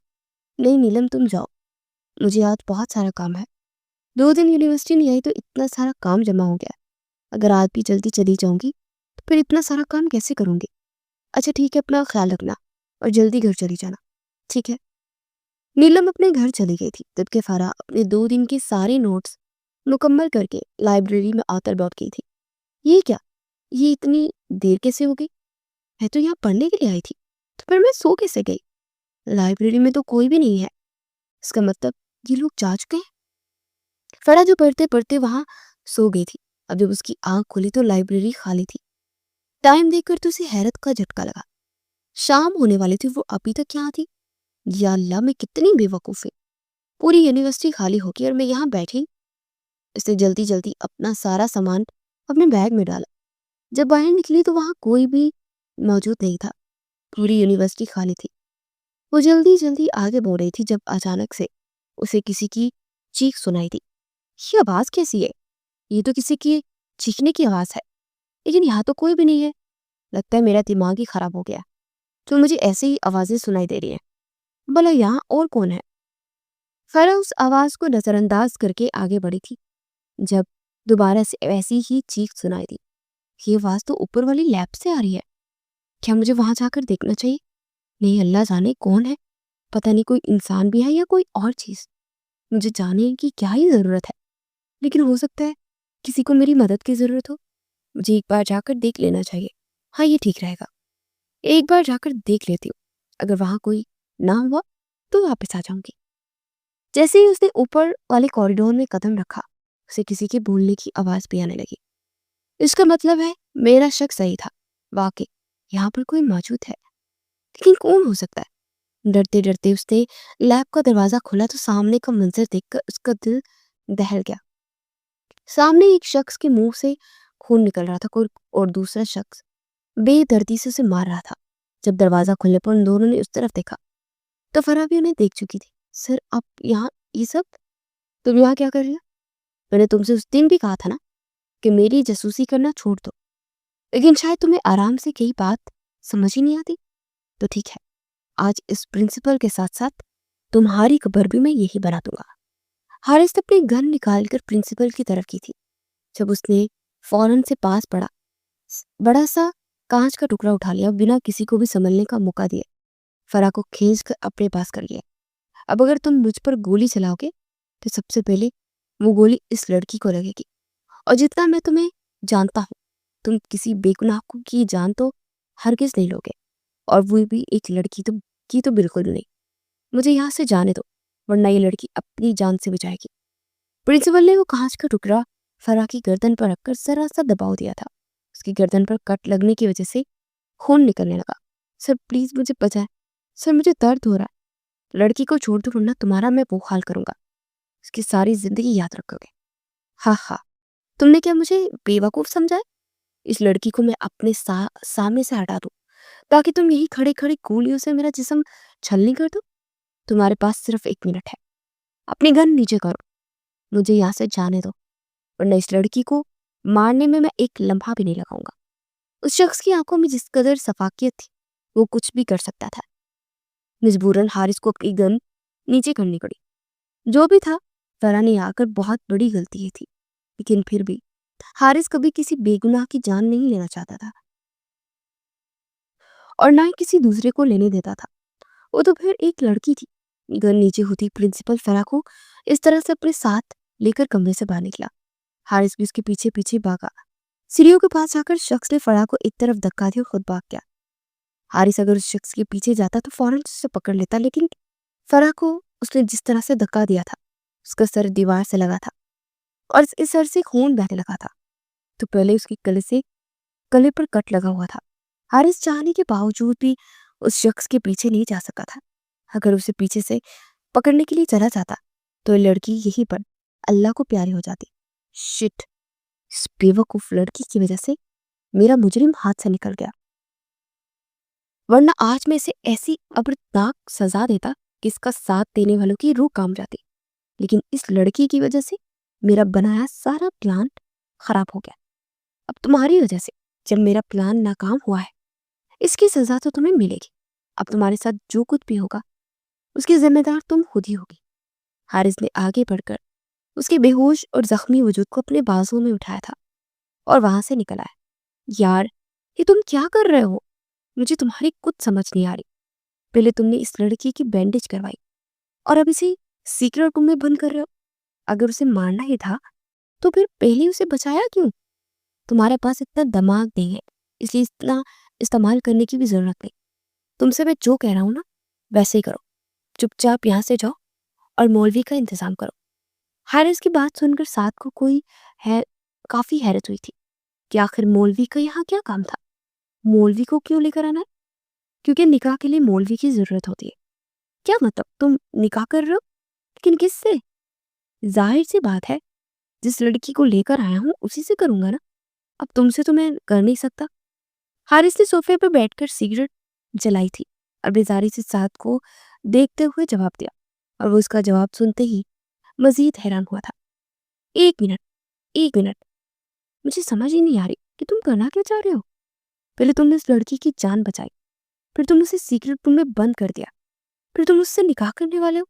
Speaker 1: नहीं नीलम, तुम जाओ, मुझे आज बहुत सारा काम है। 2 दिन यूनिवर्सिटी नहीं आई तो इतना सारा काम जमा हो गया। अगर आज भी जल्दी चली जाऊंगी तो फिर इतना सारा काम कैसे करूंगी? अच्छा ठीक है, अपना ख्याल रखना और जल्दी घर चली जाना। ठीक है। नीलम अपने घर चली गई थी, जबकि फारा अपने 2 दिन के सारे नोट्स मुकम्मल करके लाइब्रेरी में आकर बैठ गई थी। ये क्या, ये इतनी देर कैसे हो गई? मैं तो यहाँ पढ़ने के लिए आई थी, तो फिर मैं सो कैसे गई? लाइब्रेरी में तो कोई भी नहीं है, इसका मतलब ये लोग जा चुके हैं। फरा जो पढ़ते पढ़ते वहां सो गई थी, अब जब उसकी आंख खुली तो लाइब्रेरी खाली थी। टाइम देखकर तो उसे हैरत का झटका लगा। शाम होने वाली थी, वो अभी तक यहाँ थी। या अल्लाह, मैं कितनी बेवकूफ है। पूरी यूनिवर्सिटी खाली होगी और मैं यहाँ बैठी। इसने जल्दी जल्दी अपना सारा सामान अपने बैग में डाला। जब बाहर निकली तो वहां कोई भी मौजूद नहीं था, पूरी यूनिवर्सिटी खाली थी। वो जल्दी जल्दी आगे बढ़ रही थी जब अचानक से उसे किसी की चीख सुनाई दी। ये आवाज कैसी है? ये तो किसी की चीखने की आवाज है, लेकिन यहाँ तो कोई भी नहीं है। लगता है मेरा दिमाग ही खराब हो गया, तो मुझे ऐसे ही आवाजें सुनाई दे रही हैं। भला यहाँ और कौन है? फरा उस आवाज को नजरअंदाज करके आगे बढ़ी थी, जब दोबारा से वैसी ही चीख सुनाई दी। ये आवाज तो ऊपर वाली लैब से आ रही है। क्या मुझे वहां जाकर देखना चाहिए? नहीं, अल्लाह जाने कौन है। पता नहीं कोई इंसान भी है या कोई और चीज। मुझे जाने की क्या ही जरूरत है, लेकिन हो सकता है किसी को मेरी मदद की जरूरत हो। मुझे एक बार जाकर देख लेना चाहिए। हाँ, ये ठीक रहेगा। एक बार जाकर देख लेती हूँ, अगर वहां कोई ना हुआ तो वापस आ जाऊंगी। जैसे ही उसने ऊपर वाले कॉरिडोर में कदम रखा, उसे किसी के बोलने की आवाज भी आने लगी। इसका मतलब है मेरा शक सही था, वाकई यहाँ पर कोई मौजूद है। लेकिन कौन हो सकता है? डरते डरते उसने लैब का दरवाजा खोला तो सामने का मंजर देखकर उसका दिल दहल गया। सामने एक शख्स के मुंह से खून निकल रहा था, कोई और दूसरा शख्स बेदर्दी से उसे मार रहा था। जब दरवाजा खुलने पर उन दोनों ने उस तरफ देखा तो फरा भी उन्हें देख चुकी थी। सर, आप यहाँ, ये सब तुम यहाँ क्या कर रही हो? मैंने तुमसे उस दिन भी कहा था ना कि मेरी जासूसी करना छोड़ दो, लेकिन शायद तुम्हें आराम से कई बात समझ ही नहीं आती। तो ठीक है, आज इस प्रिंसिपल के साथ साथ तुम्हारी कब्र भी मैं यही बना दूंगा। हारिस ने अपनी गन निकालकर प्रिंसिपल की तरफ की थी, जब उसने फौरन से पास पड़ा बड़ा सा कांच का टुकड़ा उठा लिया, बिना किसी को भी संभलने का मौका दिए फरा को खींच कर अपने पास कर लिया। अब अगर तुम मुझ पर गोली चलाओगे तो सबसे पहले वो गोली इस लड़की को लगेगी। और जितना मैं तुम्हें जानता हूँ, तुम किसी बेगुनाह की जान तो हरगिज नहीं लोगे, और वो भी एक लड़की तो बिल्कुल नहीं। मुझे यहाँ से जाने दो, वरना ये लड़की अपनी जान से बचाएगी। प्रिंसिपल ने वो कांच का टुकड़ा फरा की गर्दन पर रखकर जरा सा दबाव दिया था। उसकी गर्दन पर कट लगने की वजह से खून निकलने लगा। सर प्लीज मुझे बचाएं। सर मुझे दर्द हो रहा है। लड़की को छोड़ दो वरना तुम्हारा मैं वो हाल करूंगा। उसकी सारी जिंदगी याद रखोगे। हाँ हाँ, तुमने क्या मुझे बेवकूफ समझा है? इस लड़की को मैं अपने सामने से हटा दूं ताकि तुम यही खड़े खड़े गोलियों से मेरा जिस्म छलनी कर दो। तुम्हारे पास सिर्फ 1 मिनट है। अपनी गन नीचे करो, मुझे यहाँ से जाने दो, वरना इस लड़की को मारने में मैं एक लम्हा भी नहीं लगाऊंगा। उस शख्स की आंखों में जिस कदर सफाकियत थी, वो कुछ भी कर सकता था। मजबूरन हारिस को अपनी गन नीचे करनी पड़ी। जो भी था, फराह ने आकर बहुत बड़ी गलती की थी, लेकिन फिर भी हारिस कभी किसी बेगुनाह की जान नहीं लेना चाहता था और ना ही किसी दूसरे को लेने देता था। वो तो फिर एक लड़की थी। गन नीचे होती प्रिंसिपल फराह को इस तरह से अपने साथ लेकर कमरे से बाहर निकला। हारिस भी उसके पीछे पीछे भागा। सीढ़ियों के पास जाकर शख्स ने फराह को एक तरफ धक्का दिया और खुद भाग गया। हारिस अगर उस शख्स के पीछे जाता तो फौरन उसे पकड़ लेता, लेकिन फराह को उसने जिस तरह से धक्का दिया था, उसका सर दीवार से लगा था और इसके सर से खून बहने लगा था। तो पहले उसके गले पर कट लगा हुआ था। हारिस चाहने के बावजूद भी उस शख्स के पीछे नहीं जा सका था। अगर उसे पीछे से पकड़ने के लिए चला जाता तो ये लड़की यहीं पर अल्लाह को प्यारी हो जाती। शिट, इस बेवकूफ लड़की की वजह से मेरा मुजरिम हाथ से निकल गया, वरना आज मैं इसे ऐसी अबरनाक सजा देता कि इसका साथ देने वालों की रूह कांप जाती। लेकिन इस लड़की की वजह से मेरा बनाया सारा प्लान खराब हो गया। अब तुम्हारी वजह से जब मेरा प्लान नाकाम हुआ है, इसकी सजा तो तुम्हें मिलेगी। अब तुम्हारे साथ जो कुछ भी होगा उसकी जिम्मेदार तुम खुद ही होगी। हारिस ने आगे बढ़कर उसके बेहोश और जख्मी वजूद को अपने बाजुओं में उठाया था और वहां से निकल आया। यार, ये तुम क्या कर रहे हो? मुझे तुम्हारी कुछ समझ नहीं आ रही। पहले तुमने इस लड़की की बैंडेज करवाई और अब इसे सीक्रेट रूम में बंद कर रहे हो। अगर उसे मारना ही था तो फिर पहले उसे बचाया क्यों? तुम्हारे पास इतना दिमाग नहीं है, इसलिए इतना इस्तेमाल करने की भी जरूरत नहीं। तुमसे मैं जो कह रहा हूं ना, वैसे ही करो। चुपचाप यहाँ से जाओ और मौलवी का इंतजाम करो। हारिस की बात सुनकर साद को है काफी हैरत हुई थी कि आखिर मौलवी का यहाँ क्या काम था। मौलवी को क्यों लेकर आना है? क्योंकि निकाह के लिए मौलवी की जरूरत होती है। क्या मतलब, तुम निकाह कर रहे हो? लेकिन किससे? जाहिर सी बात है, जिस लड़की को लेकर आया हूँ उसी से करूंगा ना। अब तुमसे तो मैं कर नहीं सकता। हारिस ने सोफे पर बैठकर सिगरेट जलाई थी और बेजारी से साद को देखते हुए जवाब दिया, और वो उसका जवाब सुनते ही मजीद हैरान हुआ था। 1 मिनट, 1 मिनट, मुझे समझ ही नहीं आ रही कि तुम करना क्या चाह रहे हो। पहले तुमने उस लड़की की जान बचाई, फिर तुमने उसे सीक्रेट रूम में बंद कर दिया, फिर तुम उससे निकाह करने वाले हो।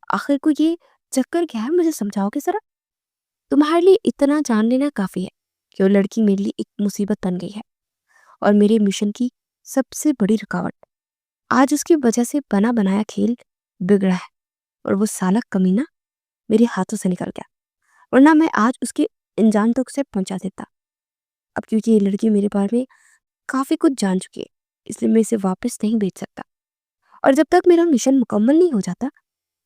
Speaker 1: आखिर को ये चक्कर क्या है, मुझे समझाओगे जरा? तुम्हारे लिए इतना जान लेना काफी है कि वो लड़की मेरे लिए एक मुसीबत बन गई है और मेरे मिशन की सबसे बड़ी रुकावट। आज उसकी वजह से बना बनाया खेल बिगड़ा है और वो साला कमीना मेरे हाथों से निकल गया, वरना मैं आज उसके अंजाम तक उसे पहुंचा देता। अब क्योंकि ये लड़की मेरे बारे में काफी कुछ जान चुकी है, इसलिए मैं इसे वापस नहीं भेज सकता, और जब तक मेरा मिशन मुकम्मल नहीं हो जाता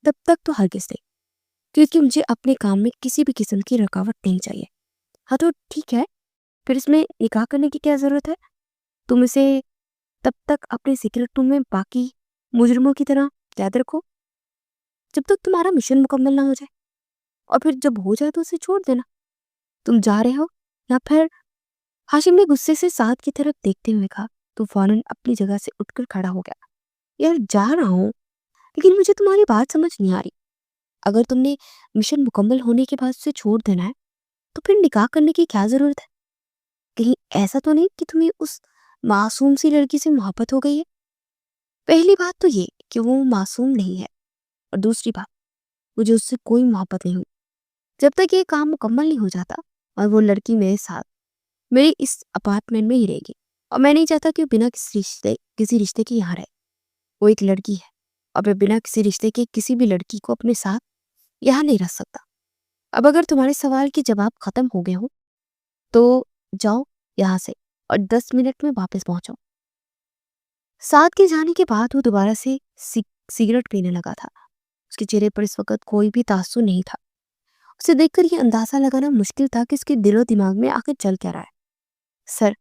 Speaker 1: तब तक तो हरगिज नहीं, क्योंकि मुझे अपने काम में किसी भी किस्म की रुकावट नहीं चाहिए। हाँ तो ठीक है, फिर इसमें निकाह करने की क्या जरूरत है? तुम इसे तब तक अपने सीक्रेट रूम में बाकी मुजरिमों की तरह कैद रखो जब तक तुम्हारा मिशन मुकम्मल ना हो जाए, और फिर जब हो जाए तो उसे छोड़ देना। तुम जा रहे हो या फिर? हाशिम ने गुस्से से साद की तरफ देखते हुए कहा, तो फौरन अपनी जगह से उठकर खड़ा हो गया। यार जा रहा हूँ, लेकिन मुझे तुम्हारी बात समझ नहीं आ रही। अगर तुमने मिशन मुकम्मल होने के बाद उसे छोड़ देना है तो फिर निकाह करने की क्या जरूरत है? कहीं ऐसा तो नहीं कि तुम्हें उस मासूम सी लड़की से मोहब्बत हो गई है? पहली बात तो ये कि वो मासूम नहीं है, और दूसरी बात, मुझे उससे कोई मोहब्बत नहीं हुई जब तक ये काम मुकम्मल नहीं हो जाता और वो लड़की मेरे साथ मेरे इस अपार्टमेंट में ही रहेगी। और मैं नहीं चाहता कि वो बिना किसी रिश्ते के यहाँ रहे। वो एक लड़की है और मैं बिना किसी रिश्ते के किसी भी लड़की को अपने साथ यहाँ नहीं रख सकता। अब अगर तुम्हारे सवाल के जवाब खत्म हो गए हो तो जाओ यहाँ से और 10 मिनट में वापस पहुंचो। साथ के जाने के बाद वो दोबारा से सिगरेट पीने लगा था। उसके चेहरे पर इस वक्त कोई भी तासुर नहीं था। उसे देखकर ये अंदाजा लगाना मुश्किल था कि उसके दिलो दिमाग में आखिर चल क्या रहा है। सर,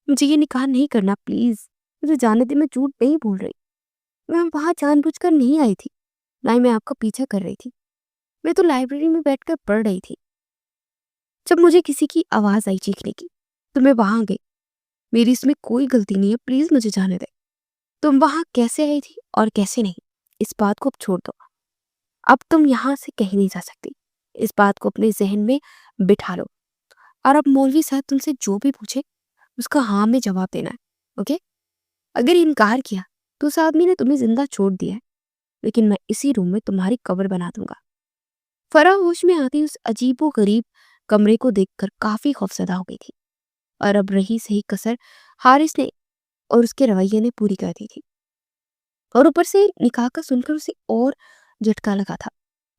Speaker 1: मुझे ये निकाह नहीं करना प्लीज। मुझे जाने दे, मैं झूठ नहीं बोल रही। मैं वहाँ जानबूझकर नहीं आई थी, ना ही मैं आपका पीछा कर रही थी। मैं तो लाइब्रेरी में बैठकर पढ़ रही थी। जब मुझे किसी की आवाज़ आई चीखने की, तो मैं वहाँ गई। मेरी इसमें कोई गलती नहीं है, प्लीज़ मुझे जाने दें। तुम वहाँ कैसे आई थी और कैसे नहीं, इस बात को अब छोड़ दो। अब तुम यहाँ से कहीं नहीं जा सकती। इस बात को अपने ज़हन में बिठा लो। और अब मौलवी साहब तुमसे जो भी पूछे, उसका हाँ में जवाब देना है, ओके? अगर इनकार किया, तो उस आदमी ने तुम्हें ज़िंदा छोड़ दिया है, लेकिन मैं इसी रूम में तुम्हारी कब्र बना दूँगा। फराह होश में आती उस अजीबो-गरीब कमरे को देखकर काफ़ी खौफज़दा हो गई थी, और अब रही सही कसर हारिस ने और उसके रवैये ने पूरी कर दी थी। और ऊपर से निकाह का सुनकर उसे और झटका लगा था,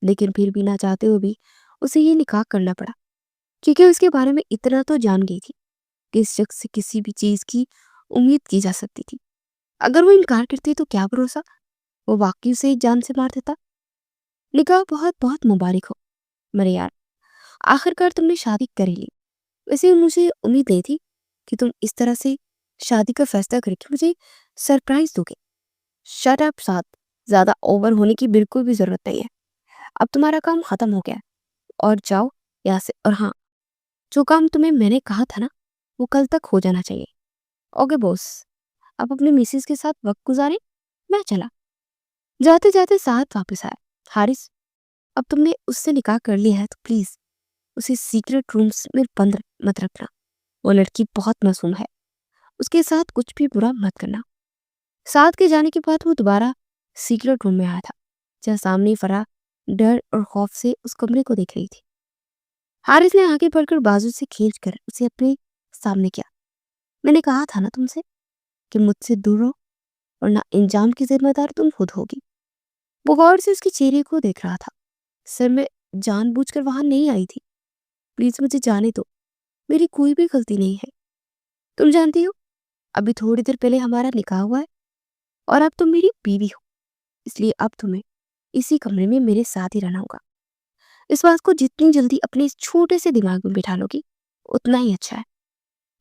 Speaker 1: लेकिन फिर भी ना चाहते हुए भी उसे ये निकाह करना पड़ा, क्योंकि उसके बारे में इतना तो जान गई थी कि इस शख्स से किसी भी चीज़ की उम्मीद की जा सकती थी। अगर वो इनकार करती तो क्या भरोसा, वो वाकई उसे जान से मार देता। निकाह बहुत बहुत मुबारक हो मेरे यार, आखिरकार तुमने शादी कर ही ली। वैसे मुझे उम्मीद नहीं थी कि तुम इस तरह से शादी का फैसला करके मुझे सरप्राइज दोगे। शट अप साथ, ज्यादा ओवर होने की बिल्कुल भी जरूरत नहीं है। अब तुम्हारा काम खत्म हो गया है, और जाओ यहाँ से। और हाँ, जो काम तुम्हें मैंने कहा था ना, वो कल तक हो जाना चाहिए। ओके बॉस, आप अपनी मिसेज के साथ वक्त गुजारें, मैं चला। जाते जाते साथ वापस आया। हारिस, अब तुमने उससे निकाह कर लिया है तो प्लीज उसे सीक्रेट रूम्स में बंद मत रखना। वो लड़की बहुत मासूम है, उसके साथ कुछ भी बुरा मत करना। साथ के जाने के बाद वो दोबारा सीक्रेट रूम में आया था, जहाँ सामने फराह डर और खौफ से उस कमरे को देख रही थी। हारिस ने आगे बढ़कर बाजू से खींचकर उसे अपने सामने किया। मैंने कहा था ना तुमसे कि मुझसे दूर रहो, और ना इंजाम की जिम्मेदार तुम खुद होगी। वो गौर से उसके चेहरे को देख रहा था। सर, मैं जानबूझकर वहां नहीं आई थी, प्लीज मुझे जाने दो, मेरी कोई भी गलती नहीं है। तुम जानती हो, अभी थोड़ी देर पहले हमारा निकाह हुआ है, और अब तुम मेरी बीवी हो, इसलिए अब तुम्हें इसी कमरे में मेरे साथ ही रहना होगा। इस बात को जितनी जल्दी अपने इस छोटे से दिमाग में बिठा लोगी, उतना ही अच्छा है।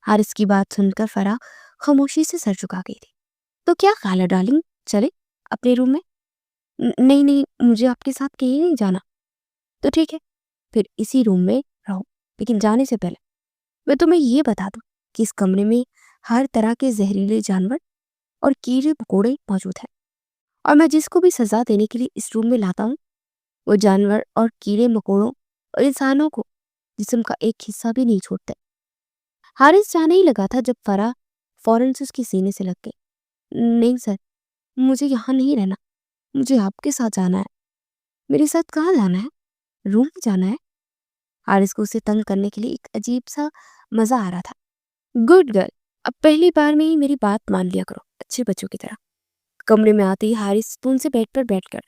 Speaker 1: हारिस की बात सुनकर फराह खामोशी से सर झुका गई थी। तो क्या ख्याल है डार्लिंग, चले अपने रूम में? नहीं नहीं, मुझे आपके साथ कहीं नहीं जाना। तो ठीक है, फिर इसी रूम में रहो, लेकिन जाने से पहले मैं तुम्हें ये बता दूं कि इस कमरे में हर तरह के जहरीले जानवर और कीड़े मकोड़े मौजूद हैं, और मैं जिसको भी सजा देने के लिए इस रूम में लाता हूँ, वो जानवर और कीड़े मकोड़ों और इंसानों को जिस्म का एक हिस्सा भी नहीं छोड़ते। हारिस जाने ही लगा था जब फराह फौरन से उसके सीने से लग गई। नहीं सर, मुझे यहाँ नहीं रहना, मुझे आपके साथ जाना है। मेरे साथ कहाँ जाना है? रूम में जाना है। हारिस को उसे तंग करने के लिए एक अजीब सा मजा आ रहा था। गुड गर्ल, अब पहली बार में ही मेरी बात मान लिया करो, अच्छे बच्चों की तरह। कमरे में आते ही हारिस स्पून से बेड पर बैठकर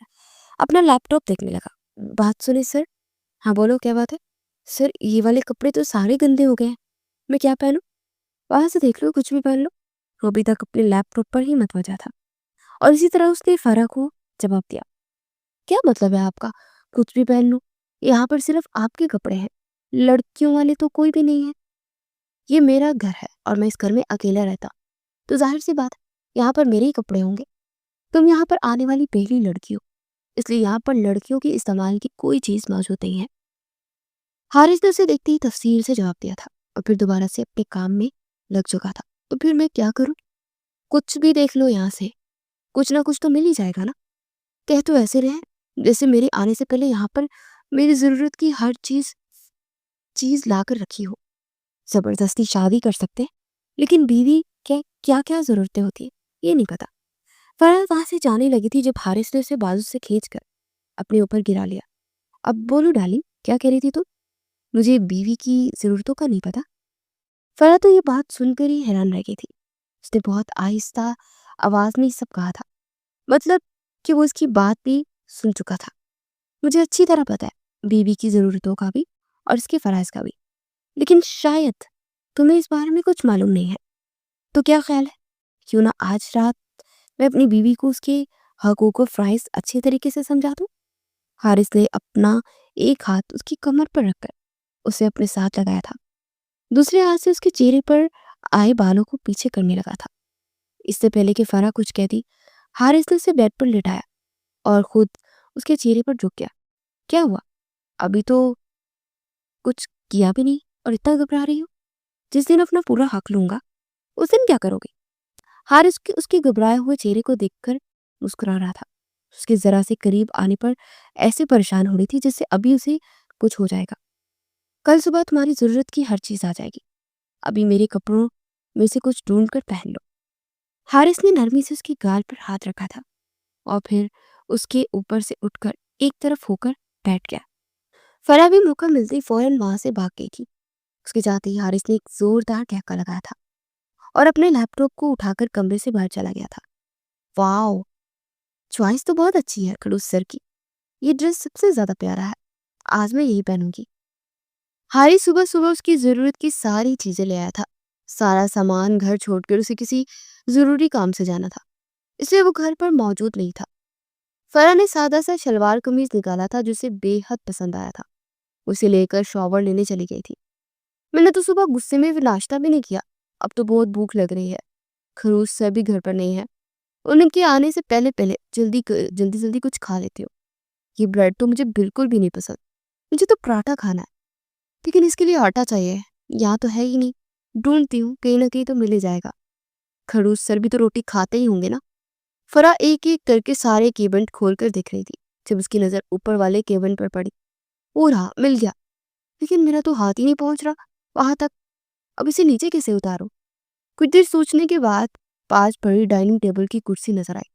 Speaker 1: अपना लैपटॉप देखने लगा। बात सुने सर। हाँ बोलो, क्या बात है? सर, ये वाले कपड़े तो सारे गंदे हो गए हैं, मैं क्या पहनूं? वहां से देख लो, कुछ भी पहन लो। वो अभी तक अपने लैपटॉप पर ही मतवजा था, और इसी तरह उसने फराह को जवाब दिया। क्या मतलब है आपका, कुछ भी पहन लो? यहाँ पर सिर्फ आपके कपड़े हैं, लड़कियों वाले तो कोई भी नहीं है। ये मेरा घर है और मैं इस घर में अकेला रहता, तो जाहिर सी बात है यहाँ पर मेरे ही कपड़े होंगे। तुम यहाँ पर आने वाली पहली लड़की हो, इसलिए यहाँ पर लड़कियों के इस्तेमाल की कोई चीज मौजूद नहीं है। हारिस ने उसे देखते ही तफसील से जवाब दिया था, और फिर दोबारा से अपने काम में लग चुका था। तो फिर मैं क्या करूं? कुछ भी देख लो, यहाँ से कुछ ना कुछ तो मिल ही जाएगा ना। कह तो ऐसे रहे जैसे मेरे आने से पहले यहाँ पर मेरी जरूरत की हर चीज चीज ला कर रखी हो। जबरदस्ती शादी कर सकते हैं, लेकिन बीवी के क्या क्या जरूरतें होती है ये नहीं पता। फराज वहां से जाने लगी थी जब हारिस ने उसे बाजू से खींच कर अपने ऊपर गिरा लिया। अब बोलो डार्लिंग, क्या कह रही थी तुम? मुझे बीवी की जरूरतों का नहीं पता? फराह तो ये बात सुनकर ही हैरान रह गई थी। उसने बहुत आहिस्ता आवाज में ही सब कहा था, मतलब कि वो इसकी बात भी सुन चुका था। मुझे अच्छी तरह पता है बीवी की जरूरतों का भी और इसके फराज का भी, लेकिन शायद तुम्हें इस बारे में कुछ मालूम नहीं है। तो क्या ख्याल है, क्यों ना आज रात मैं अपनी बीवी को उसके हकूक और फ्राइज अच्छे तरीके से समझा दूं? हारिस ने अपना एक हाथ उसकी कमर पर रखकर उसे अपने साथ लगाया था, दूसरे हाथ से उसके चेहरे पर आए बालों को पीछे करने लगा था। इससे पहले कि फराह कुछ कहती, हारिस ने उसे बेड पर लिटाया और खुद उसके चेहरे पर झुक गया। क्या हुआ? अभी तो कुछ किया भी नहीं और इतना घबरा रही हो? जिस दिन अपना पूरा हक लूंगा उस दिन क्या करोगे? हारिस के उसके घबराए हुए चेहरे को देखकर मुस्कुरा रहा था। उसके जरा से करीब आने पर ऐसे परेशान हो रही थी जैसे अभी उसे कुछ हो जाएगा। कल सुबह तुम्हारी जरूरत की हर चीज आ जाएगी। अभी मेरे कपड़ों में से कुछ ढूंढ कर पहन लो। हारिस ने नरमी से उसकी गाल पर हाथ रखा था और फिर उसके ऊपर से उठकर एक तरफ होकर बैठ गया। फराह भी मौका मिलते ही फौरन वहां से भाग गई थी। उसके जाते ही हारिस ने एक जोरदार ठहका लगाया था और अपने लैपटॉप को उठाकर कमरे से बाहर चला गया था। वाओ, चॉइस तो बहुत अच्छी है खड़ूस सर की। ये ड्रेस सबसे ज्यादा प्यारा है। आज मैं यही पहनूंगी। हारिस सुबह सुबह उसकी जरूरत की सारी चीजें ले आया था। सारा सामान घर छोड़कर उसे किसी जरूरी काम से जाना था, इसलिए वो घर पर मौजूद नहीं था। फराह ने सादा सा शलवार कमीज निकाला था जो उसे बेहद पसंद आया था। उसे लेकर शॉवर लेने चली गई थी। मैंने तो सुबह गुस्से में भी नाश्ता भी नहीं किया। अब तो बहुत भूख लग रही है। खरूस सर भी घर पर नहीं है। उनके आने से पहले पहले जल्दी जल्दी कुछ खा लेती हो। ये ब्रेड तो मुझे बिल्कुल भी नहीं पसंद। मुझे तो पराठा खाना है, लेकिन इसके लिए आटा चाहिए। यहाँ तो है ही नहीं। ढूंढती हूँ, कहीं ना कहीं तो मिल ही जाएगा। खड़ूस सर भी तो रोटी खाते ही होंगे ना। फरा एक एक करके सारे केबिन खोलकर देख रही थी जब उसकी नजर ऊपर वाले केबिन पर पड़ी। वो रहा, मिल गया। लेकिन मेरा तो हाथ ही नहीं पहुंच रहा वहां तक। अब इसे नीचे कैसे उतारो? कुछ देर सोचने के बाद पास पड़ी डाइनिंग टेबल की कुर्सी नजर आई।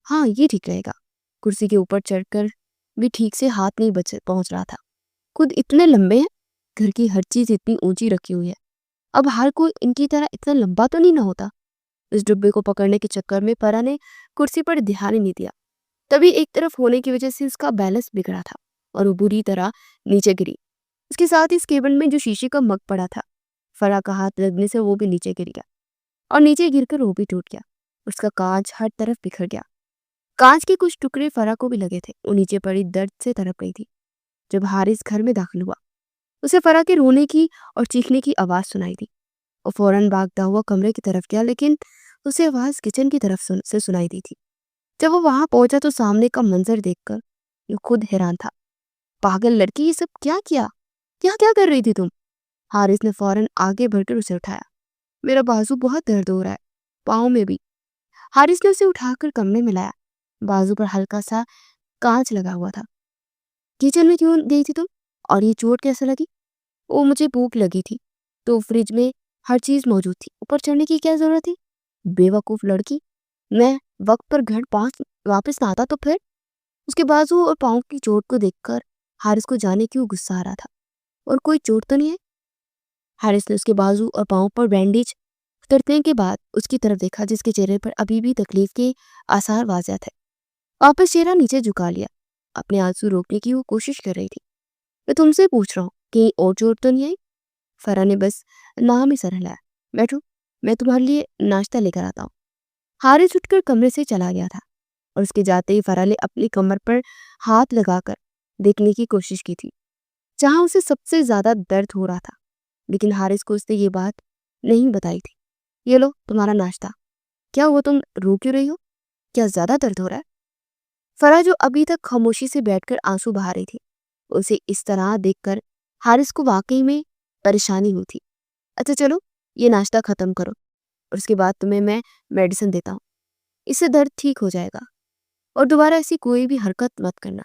Speaker 1: हाँ, ये ठीक रहेगा। कुर्सी के ऊपर चढ़कर भी ठीक से हाथ नहीं बच पहुंच रहा था। खुद इतने लंबे हैं, घर की हर चीज इतनी ऊंची रखी हुई है। अब हर कोई इनकी तरह इतना लंबा तो नहीं ना होता। इस डिब्बे को पकड़ने के चक्कर में परा ने कुर्सी पर ध्यान ही नहीं दिया। तभी एक तरफ होने की वजह से उसका बैलेंस बिगड़ा था और वो बुरी तरह नीचे गिरी। इसके साथ ही इस केबिन में जो शीशे का मग पड़ा था, फरा का हाथ लगने से वो भी नीचे गिर गया और नीचे गिरकर वो भी टूट गया। उसका कांच हर तरफ बिखर गया। कांच के कुछ टुकड़े फरा को भी लगे थे। वो नीचे पड़ी दर्द से तड़प गई थी। जब हारिस घर में दाखिल हुआ, उसे फरा के रोने की और चीखने की आवाज सुनाई दी। वो फौरन भागता हुआ कमरे की तरफ गया, लेकिन उसे आवाज किचन की तरफ से सुनाई दी थी। जब वो वहां पहुंचा तो सामने का मंजर देखकर वो खुद हैरान था। पागल लड़की, ये सब क्या किया? क्या क्या कर रही थी तुम? हारिस ने फौरन आगे बढ़कर उसे उठाया। मेरा बाजू बहुत दर्द हो रहा है, पाँव में भी। हारिस ने उसे उठाकर कमरे में लाया। बाजू पर हल्का सा कांच लगा हुआ था। किचन में क्यों गई थी तुम? और ये चोट कैसे लगी? वो मुझे भूख लगी थी तो फ्रिज में हर चीज मौजूद थी, ऊपर चढ़ने की क्या जरूरत थी? बेवकूफ लड़की। मैं वक्त पर घर पहुंच वापस ना आता तो फिर? उसके बाजू और पाँव की चोट को देखकर हारिस को जाने क्यों गुस्सा आ रहा था। और कोई चोट तो नहीं है? हारिस ने उसके बाजू और पाँव पर बैंडेज उतरने के बाद उसकी तरफ देखा, जिसके चेहरे पर अभी भी तकलीफ के आसार वाज़ह थे। वापस चेहरा नीचे झुका लिया। अपने आंसू रोकने की वो कोशिश कर रही थी। मैं तुमसे पूछ रहा हूँ, कहीं और चोट तो नहीं आई? फरा ने बस नाम ही सर हिलाया। बैठो, मैं तुम्हारे लिए नाश्ता लेकर आता हूँ। हारिस उठकर कमरे से चला गया था और उसके जाते ही फरा ने अपनी कमर पर हाथ लगाकर देखने की कोशिश की थी, जहां उसे सबसे ज्यादा दर्द हो रहा था। लेकिन हारिस को उसने ये बात नहीं बताई थी। ये लो तुम्हारा नाश्ता। क्या हुआ, तुम रो क्यों रही हो? क्या ज्यादा दर्द हो रहा है? फरा, जो अभी तक खामोशी से बैठकर आंसू बहा रही थी, उसे इस तरह देखकर हारिस को वाकई में परेशानी हुई थी। अच्छा चलो, ये नाश्ता खत्म करो और उसके बाद तुम्हें मैं मेडिसिन देता हूँ। इससे दर्द ठीक हो जाएगा और दोबारा ऐसी कोई भी हरकत मत करना।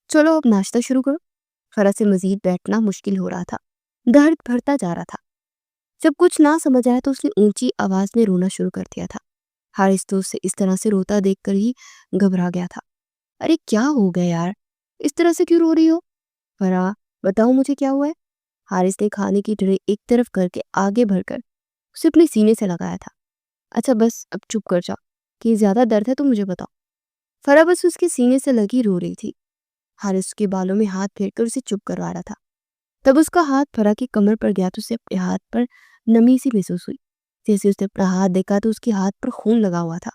Speaker 1: चलो अब नाश्ता शुरू करो। फरा से मजीद बैठना मुश्किल हो रहा था। दर्द बढ़ता जा रहा था। जब कुछ ना समझ आया तो उसने ऊंची आवाज में रोना शुरू कर दिया था। हारिस तो उसे इस तरह से रोता देखकर ही घबरा गया था। अरे क्या हो गया यार, इस तरह से क्यों रो रही हो? फरा, बताओ मुझे क्या हुआ है? हारिस ने खाने की ट्रे एक तरफ करके आगे बढ़कर उसे अपने सीने से लगाया था। अच्छा बस अब चुप कर जाओ। कि ज्यादा दर्द है तो मुझे बताओ। फरा बस उसके सीने से लगी रो रही थी। हारिस उसके बालों में हाथ फेरकर उसे चुप करवा रहा था। तब उसका हाथ फरा की कमर पर गया तो उसे अपने हाथ पर नमी सी महसूस हुई। जैसे उसने अपना हाथ देखा तो उसके हाथ पर खून लगा हुआ था।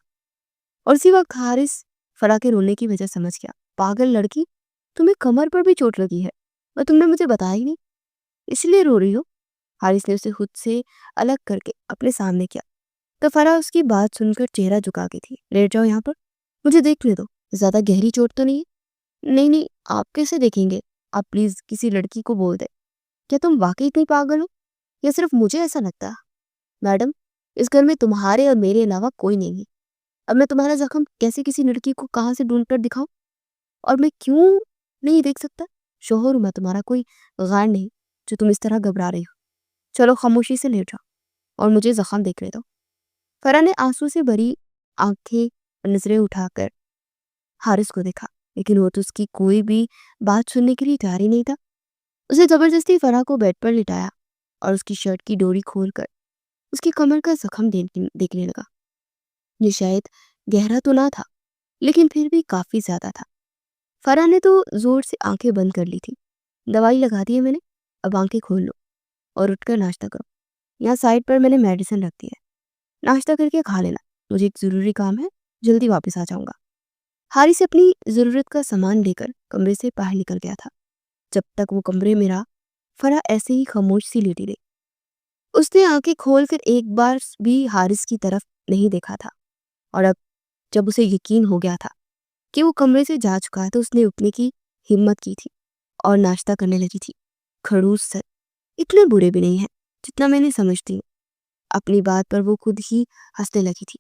Speaker 1: और उसी वक्त हारिस फरा के रोने की वजह समझ गया। पागल लड़की, तुम्हें कमर पर भी चोट लगी है और तुमने मुझे बताया ही नहीं, इसलिए रो रही हो? हारिस ने उसे खुद से अलग करके अपने सामने किया। तो फरा उसकी बात सुनकर चेहरा झुका के थी। लेट जाओ यहाँ पर, मुझे देखने दो, ज्यादा गहरी चोट तो नहीं है? नहीं नहीं, आप कैसे देखेंगे? आप प्लीज किसी लड़की को बोल दे। क्या तुम वाकई इतनी पागल हो या सिर्फ मुझे ऐसा लगता है? मैडम, इस घर में तुम्हारे और मेरे अलावा कोई नहीं है। अब मैं तुम्हारा जख्म कैसे किसी लड़की को कहाँ से ढूंढ कर दिखाऊं? और मैं क्यों नहीं देख सकता? शोहर हूं मैं तुम्हारा, कोई गैर नहीं जो तुम इस तरह घबरा रही हो। चलो खामोशी से लेट जाओ और मुझे जख्म देखने दो। फरा ने आंसू से भरी आंखें नजरें उठाकर हारिस को देखा, लेकिन वो तो उसकी कोई भी बात सुनने के लिए तैयार ही नहीं था। उसे जबरदस्ती फरा को बेड पर लिटाया और उसकी शर्ट की डोरी खोलकर उसकी कमर का जख्म देखने लगा। ये शायद गहरा तो ना था, लेकिन फिर भी काफी ज्यादा था। फरा ने तो जोर से आंखें बंद कर ली थी। दवाई लगा दी है मैंने, अब आंखें खोल लो और उठकर नाश्ता करो। यहाँ साइड पर मैंने मेडिसिन रख दी है, नाश्ता करके खा लेना। मुझे एक जरूरी काम है, जल्दी वापस आ जाऊंगा। हारिस अपनी जरूरत का सामान लेकर कमरे से बाहर निकल गया था। जब तक वो कमरे में रहा, फरा ऐसे ही खामोश सी लेटी रही। उसने आंखें खोलकर एक बार भी हारिस की तरफ नहीं देखा था, और अब जब उसे यकीन हो गया था कि वो कमरे से जा चुका है, तो उसने उठने की हिम्मत की थी और नाश्ता करने लगी थी। खड़ूस सर इतने बुरे भी नहीं है जितना मैंने समझती हूँ। अपनी बात पर वो खुद ही हंसने लगी थी।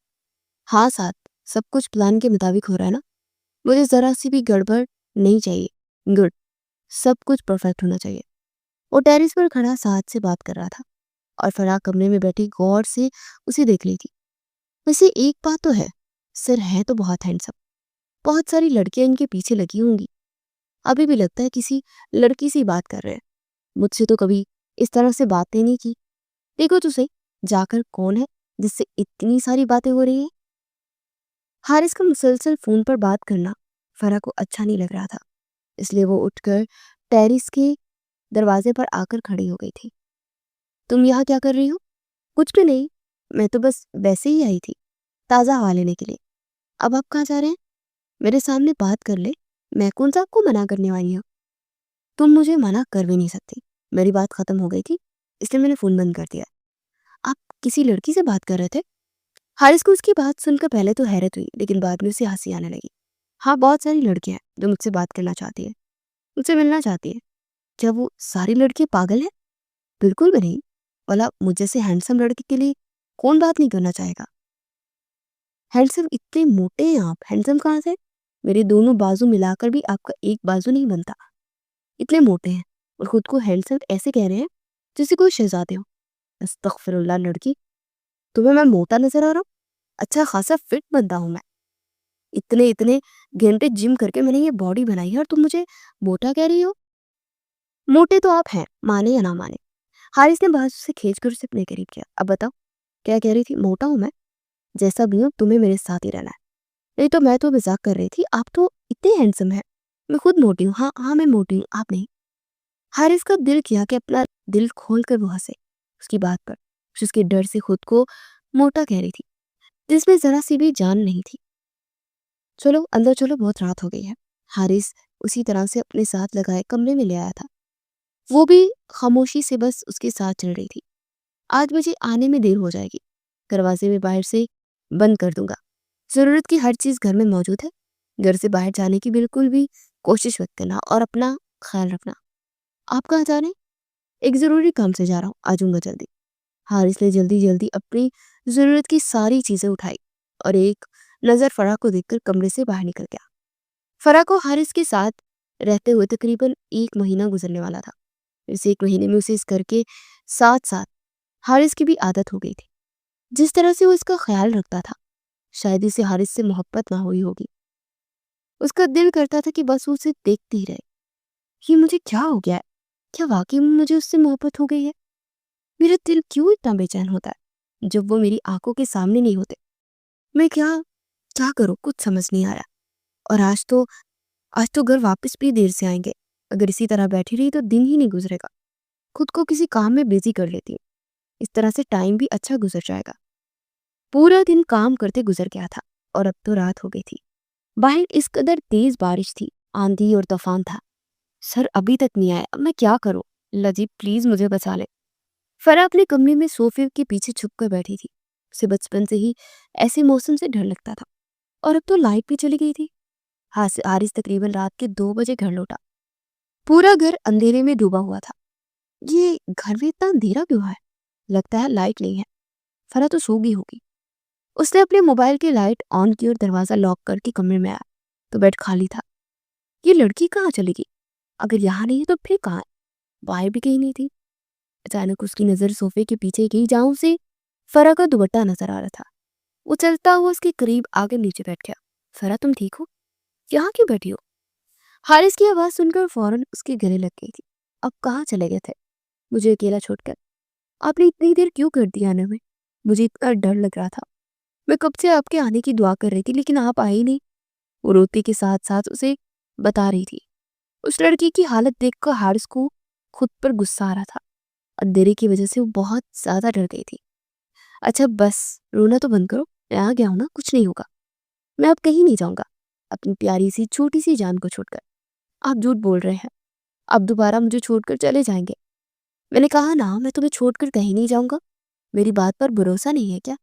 Speaker 1: हाँ साथ, सब कुछ प्लान के मुताबिक हो रहा है ना? मुझे जरा सी भी गड़बड़ नहीं चाहिए। गुड, सब कुछ परफेक्ट होना चाहिए। वो टेरिस पर खड़ा साथ से बात कर रहा था और फराह कमरे में बैठी गौर से उसे देख रही थी। वैसे एक बात तो है, सर है तो बहुत हैंडसम। बहुत सारी लड़कियां इनके पीछे लगी होंगी। अभी भी लगता है किसी लड़की से बात कर रहे हैं। मुझसे तो कभी इस तरह से बातें नहीं की। देखो तो सही, जाकर कौन है जिससे इतनी सारी बातें हो रही हैं? हारिस का मुसलसल फोन पर बात करना फरा को अच्छा नहीं लग रहा था, इसलिए वो उठकर टेरिस के दरवाजे पर आकर खड़ी हो गई थी। तुम यहाँ क्या कर रही हो? कुछ भी नहीं, मैं तो बस वैसे ही आई थी, ताज़ा हवा लेने के लिए। अब आप कहाँ जा रहे हैं? मेरे सामने बात कर ले, मैं कौन सा आपको मना करने वाली हूँ? तुम मुझे मना कर भी नहीं सकती। मेरी बात खत्म हो गई थी, इसलिए मैंने फोन बंद कर दिया। आप किसी लड़की से बात कर रहे थे? हारिस को उसकी बात सुनकर पहले तो हैरत हुई, लेकिन बाद में उसे हंसी आने लगी। हाँ, बहुत सारी लड़कियां हैं जो मुझसे बात करना चाहती है, मुझसे मिलना चाहती है। क्या वो सारी लड़कियां पागल हैं? बिल्कुल भी नहीं। भला मुझ जैसे हैंडसम लड़के के लिए कौन बात नहीं करना चाहेगा? हैंडसम इतने मोटे हैं आप, हैंडसम कहाँ से? मेरे दोनों बाजू मिलाकर भी आपका एक बाजू नहीं बनता। इतने मोटे हैं और खुद को हैंडसम ऐसे कह रहे हैं जैसे कोई शहजादे हो। अस्तगफिरुल्लाह लड़की, तुम्हें मैं मोटा नजर आ रहा हूँ? अच्छा खासा फिट बंदा हूं मैं। इतने इतने घंटे जिम करके मैंने ये बॉडी बनाई है और तुम मुझे मोटा कह रही हो? मोटे तो आप हैं, माने या ना माने। हारिस ने बाजू से खींचकर उसे अपने करीब किया। अब बताओ, क्या कह रही थी? मोटा हूं मैं? जैसा भी हूं, तुम्हें मेरे साथ ही रहना है। नहीं तो मैं तो मजाक कर रही थी, आप तो इतने हैंडसम हैं। मैं खुद मोटी हूँ, हाँ हाँ मैं मोटी हूँ, आप नहीं। हारिस का दिल किया कि अपना दिल खोल कर वो हंसे उसकी बात पर, उसके डर से खुद को मोटा कह रही थी जिसमें जरा सी भी जान नहीं थी। चलो अंदर चलो, बहुत रात हो गई है। हारिस उसी तरह से अपने साथ लगाए कमरे में ले आया था। वो भी खामोशी से बस उसके साथ चल रही थी। 8 बजे आने में देर हो जाएगी, दरवाजे में बाहर से बंद कर दूंगा। जरूरत की हर चीज घर में मौजूद है। घर से बाहर जाने की बिल्कुल भी कोशिश मत करना और अपना ख्याल रखना। आप कहाँ जा रहे हैं? एक जरूरी काम से जा रहा हूँ, आ जाऊंगा जल्दी। हारिस ने जल्दी जल्दी अपनी जरूरत की सारी चीजें उठाई और एक नजर फराह को देखकर कमरे से बाहर निकल गया। फराह को हारिस के साथ रहते हुए तकरीबन 1 महीना गुजरने वाला था। इस 1 महीने में उसे इस घर के साथ साथ हारिस की भी आदत हो गई थी। जिस तरह से वो इसका ख्याल रखता था, शायद इसे हारिस से मोहब्बत ना हुई होगी। उसका दिल करता था कि बस वो उसे देखती ही रहे। ये मुझे क्या हो गया है? क्या वाकई में मुझे उससे मोहब्बत हो गई है? मेरा दिल क्यों इतना बेचैन होता है जब वो मेरी आंखों के सामने नहीं होते? मैं क्या क्या करूं, कुछ समझ नहीं आ रहा। और आज तो घर वापस भी देर से आएंगे। अगर इसी तरह बैठी रही तो दिन ही नहीं गुजरेगा। खुद को किसी काम में बिजी कर लेती हूँ, इस तरह से टाइम भी अच्छा गुजर जाएगा। पूरा दिन काम करते गुजर गया था और अब तो रात हो गई थी। बाहर इस कदर तेज बारिश थी, आंधी और तूफान था। सर अभी तक नहीं आया, अब मैं क्या करूं? लजी प्लीज मुझे बचा ले। फरा अपने कमरे में सोफे के पीछे छुप कर बैठी थी। उसे बचपन से ही ऐसे मौसम से डर लगता था। और अब तो लाइट भी चली गई थी। हारिस तकरीबन रात के 2 बजे घर लौटा। पूरा घर अंधेरे में डूबा हुआ था। ये घर में इतना अंधेरा क्यों है? लगता है लाइट नहीं है। फरा तो सो गई होगी। उसने अपने मोबाइल की लाइट ऑन की और दरवाजा लॉक करके कमरे में आया तो बेड खाली था। ये लड़की कहाँ चली गई? अगर यहाँ नहीं है तो फिर कहाँ है? बाहर भी कहीं नहीं थी। अचानक उसकी नजर सोफे के पीछे गई जहां उसे फरा का दुपट्टा नजर आ रहा था। वो चलता हुआ उसके करीब आकर नीचे बैठ गया। फरा, तुम ठीक हो? यहाँ क्यों बैठी हो? हारिस की आवाज सुनकर फौरन उसके गले लग गई थी। अब कहाँ चले गए थे? मुझे अकेला छोड़कर। आपने इतनी देर क्यों कर दी आने में? मुझे इतना डर लग रहा था। मैं कब से आपके आने की दुआ कर रही थी लेकिन आप आई नहीं। वो रोते के साथ साथ उसे बता रही थी। उस लड़की की हालत देखकर हारिस को खुद पर गुस्सा आ रहा था। अंधेरे की वजह से वो बहुत ज्यादा डर गई थी। अच्छा बस, रोना तो बंद करो। मैं आ गया हूं ना, कुछ नहीं होगा। मैं अब कहीं नहीं जाऊंगा अपनी प्यारी सी छोटी सी जान को छोड़कर। आप झूठ बोल रहे हैं। आप दोबारा मुझे छोड़कर चले जाएंगे। मैंने कहा ना, मैं तुम्हें छोड़कर कहीं नहीं जाऊंगा। मेरी बात पर भरोसा नहीं है क्या?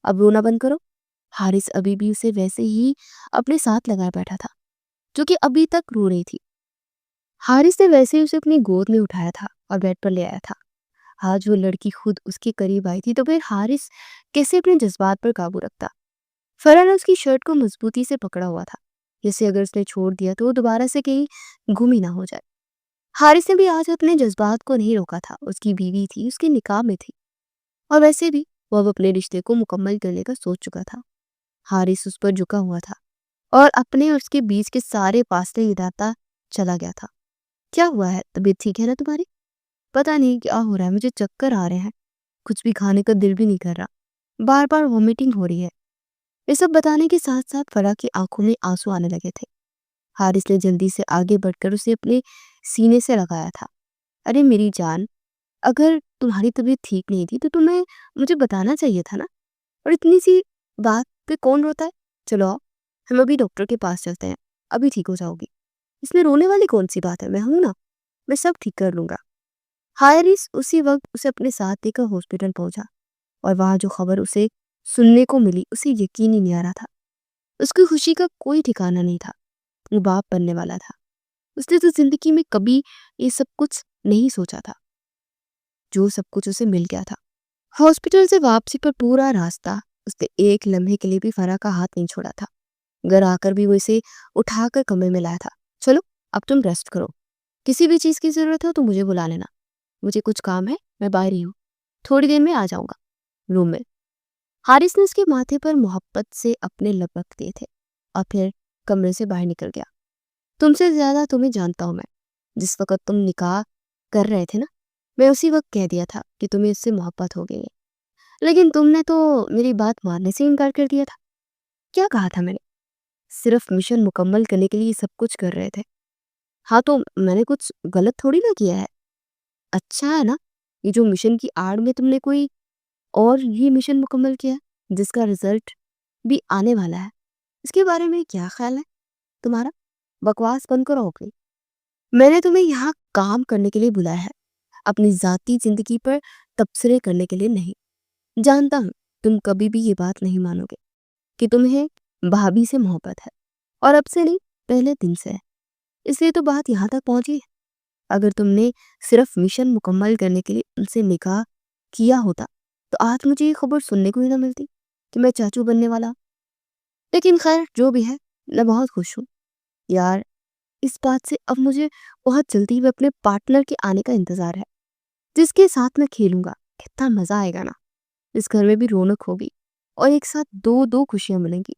Speaker 1: अब रोना बंद करो। हारिस अभी भी उसे वैसे ही अपने साथ लगाए बैठा था जो कि अभी तक रो रही थी। हारिस ने वैसे ही उसे अपनी गोद में उठाया था और बेड पर ले आया था। आज वो लड़की खुद उसके करीब आई थी तो फिर हारिस कैसे अपने जज्बात पर काबू रखता? फरहान ने उसकी शर्ट को मजबूती से पकड़ा हुआ था, जैसे अगर उसने छोड़ दिया तो वो दोबारा से कहीं गुम ही ना हो जाए। हारिस ने भी आज अपने जज्बात को नहीं रोका था। उसकी बीवी थी, उसके निकाह में थी और वैसे भी वो अब अपने रिश्ते को मुकम्मल करने का सोच चुका था। हारिस उस पर झुका हुआ था और अपने और उसके बीच के सारे फासले गिराता चला गया था। क्या हुआ है? तबीयत ठीक है ना तुम्हारी? पता नहीं क्या हो रहा है, मुझे चक्कर आ रहे हैं। कुछ भी खाने का दिल भी नहीं कर रहा। बार बार वॉमिटिंग हो रही है। ये सब बताने के साथ साथ फराह की आंखों में आंसू आने लगे थे। हारिस ने जल्दी से आगे बढ़कर उसे अपने सीने से लगाया था। अरे मेरी जान, अगर तुम्हारी तबीयत ठीक नहीं थी तो तुम्हें मुझे बताना चाहिए था ना। और इतनी सी बात पे कौन रोता है? चलो आओ, हम अभी डॉक्टर के पास चलते हैं। अभी ठीक हो जाओगी। इसमें रोने वाली कौन सी बात है? मैं हूं ना, मैं सब ठीक कर लूंगा। हारिस उसी वक्त उसे अपने साथ लेकर हॉस्पिटल पहुंचा और वहां जो खबर उसे सुनने को मिली उसे यकीन ही नहीं आ रहा था। उसकी खुशी का कोई ठिकाना नहीं था। वो बाप बनने वाला था। उसने तो जिंदगी में कभी ये सब कुछ नहीं सोचा था। जो सब कुछ उसे मिल गया था। हॉस्पिटल से वापसी पर पूरा रास्ता उसने एक लम्हे के लिए भी फरा का हाथ नहीं छोड़ा था। घर आकर भी वो इसे उठाकर कमरे में लाया था। चलो अब तुम रेस्ट करो। किसी भी चीज की जरूरत हो तो मुझे बुला लेना। मुझे कुछ काम है, मैं बाहर ही हूँ। थोड़ी देर में आ जाऊंगा रूम में। हारिस ने उसके माथे पर मोहब्बत से अपने लपक दिए थे और फिर कमरे से बाहर निकल गया। तुमसे ज्यादा तुम्हें जानता हूं मैं। जिस वक्त तुम निकाह कर रहे थे ना, मैं उसी वक्त कह दिया था कि तुम्हें इससे मोहब्बत हो गई है। लेकिन तुमने तो मेरी बात मानने से इनकार कर दिया था। क्या कहा था मैंने? सिर्फ मिशन मुकम्मल करने के लिए ये सब कुछ कर रहे थे। हाँ तो मैंने कुछ गलत थोड़ी ना किया है। अच्छा है ना, ये जो मिशन की आड़ में तुमने कोई और ये मिशन मुकम्मल किया जिसका रिजल्ट भी आने वाला है। इसके बारे में क्या ख्याल है तुम्हारा? बकवास बंद करो अपनी। मैंने तुम्हें यहाँ काम करने के लिए बुलाया है, अपनी जाती जिंदगी पर तबसरे करने के लिए नहीं। जानता हूँ तुम कभी भी ये बात नहीं मानोगे कि तुम्हें भाभी से मोहब्बत है, और अब से नहीं, पहले दिन से है। इसलिए तो बात यहाँ तक पहुंची है। अगर तुमने सिर्फ मिशन मुकम्मल करने के लिए उनसे निकाह किया होता तो आज मुझे ये खबर सुनने को ही ना मिलती कि मैं चाचू बनने वाला हूं। लेकिन खैर जो भी है, मैं बहुत खुश हूँ यार। इस बात से अब मुझे बहुत जल्दी में अपने पार्टनर के आने का इंतजार है, जिसके साथ मैं खेलूंगा। कितना मजा आएगा ना। इस घर में भी रौनक होगी और एक साथ दो दो खुशियां मिलेंगी।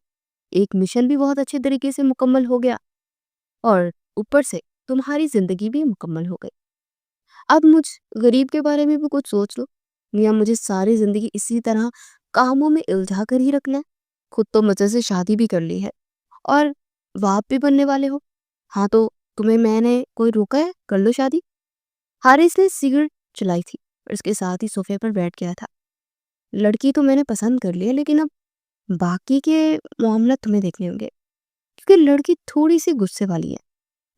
Speaker 1: एक मिशन भी बहुत अच्छे तरीके से मुकम्मल हो गया और ऊपर से तुम्हारी जिंदगी भी मुकम्मल हो गई। अब मुझ गरीब के बारे में भी कुछ सोच लो। या मुझे सारी जिंदगी इसी तरह कामों में उलझा कर ही रखना है? खुद तो मजे से शादी भी कर ली है और बाप भी बनने वाले हो। हाँ तो तुम्हें मैंने कोई रोका है? कर लो शादी। हारिस ने सिगरेट चलाई थी और इसके साथ ही सोफे पर बैठ गया था। लड़की तो मैंने पसंद कर ली है लेकिन अब बाकी के मामला तुम्हें देखने होंगे, क्योंकि लड़की थोड़ी सी गुस्से वाली है।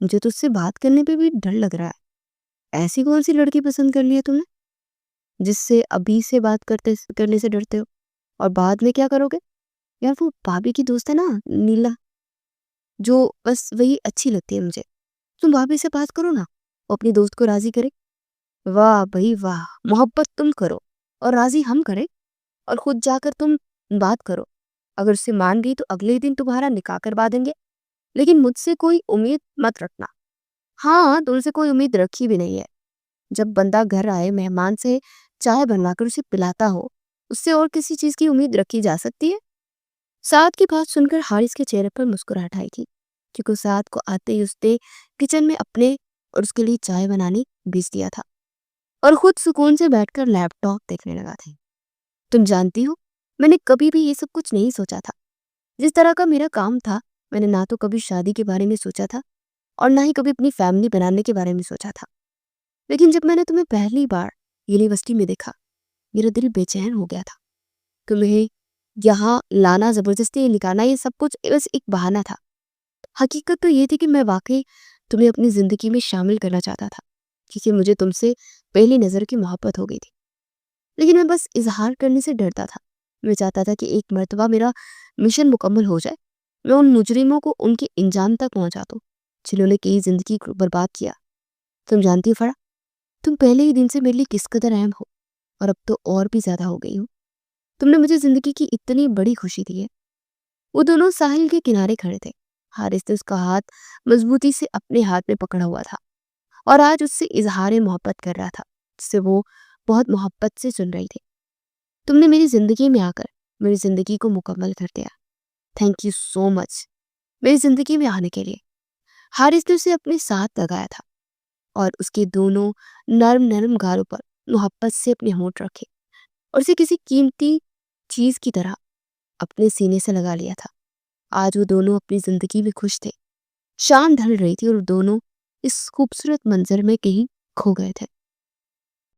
Speaker 1: मुझे तो उससे बात करने पे भी डर लग रहा है। ऐसी कौन सी लड़की पसंद कर ली है तुमने जिससे अभी से बात करते करने से डरते हो? और बाद में क्या करोगे? यार वो भाभी की दोस्त है ना नीला, जो बस वही अच्छी लगती है मुझे। तुम भाभी से बात करो ना, वो अपनी दोस्त को राज़ी करे। वाह भई वाह! मोहब्बत तुम करो और राज़ी हम करें और खुद जाकर तुम बात करो। अगर उससे मान गई तो अगले दिन तुम्हारा निकाह करवा देंगे। लेकिन मुझसे कोई उम्मीद मत रखना। हाँ, तुमसे कोई उम्मीद रखी भी नहीं है। जब बंदा घर आए मेहमान से चाय बनवाकर उसे पिलाता हो, उससे और किसी चीज़ की उम्मीद रखी जा सकती है? साद की बात सुनकर हारिस के चेहरे पर मुस्कुराहट आई थी, क्योंकि साद को आते ही उसने किचन में अपने और उसके लिए चाय बनाने भेज दिया था और खुद सुकून से बैठकर लैपटॉप देखने लगा था। तुम जानती हो, मैंने कभी भी ये सब कुछ नहीं सोचा था। जिस तरह का मेरा काम था, मैंने ना तो कभी शादी के बारे में सोचा था और ना ही कभी अपनी फैमिली बनाने के बारे में सोचा था। लेकिन जब मैंने तुम्हें पहली बार यूनिवर्सिटी में देखा, मेरा दिल बेचैन हो गया था। तुम्हें यहाँ लाना, ज़बरदस्ती निकालना, ये सब कुछ बस एक बहाना था। हकीकत तो ये थी कि मैं वाक़ई तुम्हें अपनी ज़िंदगी में शामिल करना चाहता था, क्योंकि मुझे तुमसे पहली नज़र की मोहब्बत हो गई थी। लेकिन मैं बस इज़हार करने से डरता था। मैं चाहता था कि एक मर्तबा मेरा मिशन मुकम्मल हो जाए, मैं उन मुजरिमों को उनके अंजाम तक पहुँचा दूँ, जिन्होंने कई ज़िंदगी को बर्बाद किया। तुम जानती हो फरा, तुम पहले ही दिन से मेरे लिए किस कदर अहम हो और अब तो और भी ज़्यादा हो गई हो। तुमने मुझे ज़िंदगी की इतनी बड़ी खुशी दी है। वो दोनों साहिल के किनारे खड़े थे। हारिस ने उसका हाथ मजबूती से अपने हाथ में पकड़ा हुआ था और आज उससे इजहार मोहब्बत कर रहा था, जिसे वो बहुत मोहब्बत से सुन रही थी। तुमने मेरी जिंदगी में आकर मेरी जिंदगी को मुकम्मल कर दिया। थैंक यू सो मच मेरी जिंदगी में आने के लिए। हारिस ने उसे अपने साथ लगाया था और उसके दोनों नर्म नर्म गालों पर मोहब्बत से अपने होंठ रखे और उसे किसी कीमती चीज की तरह अपने सीने से लगा लिया था। आज वो दोनों अपनी जिंदगी में खुश थे। शाम ढल रही थी और दोनों इस खूबसूरत मंजर में कहीं खो गए थे।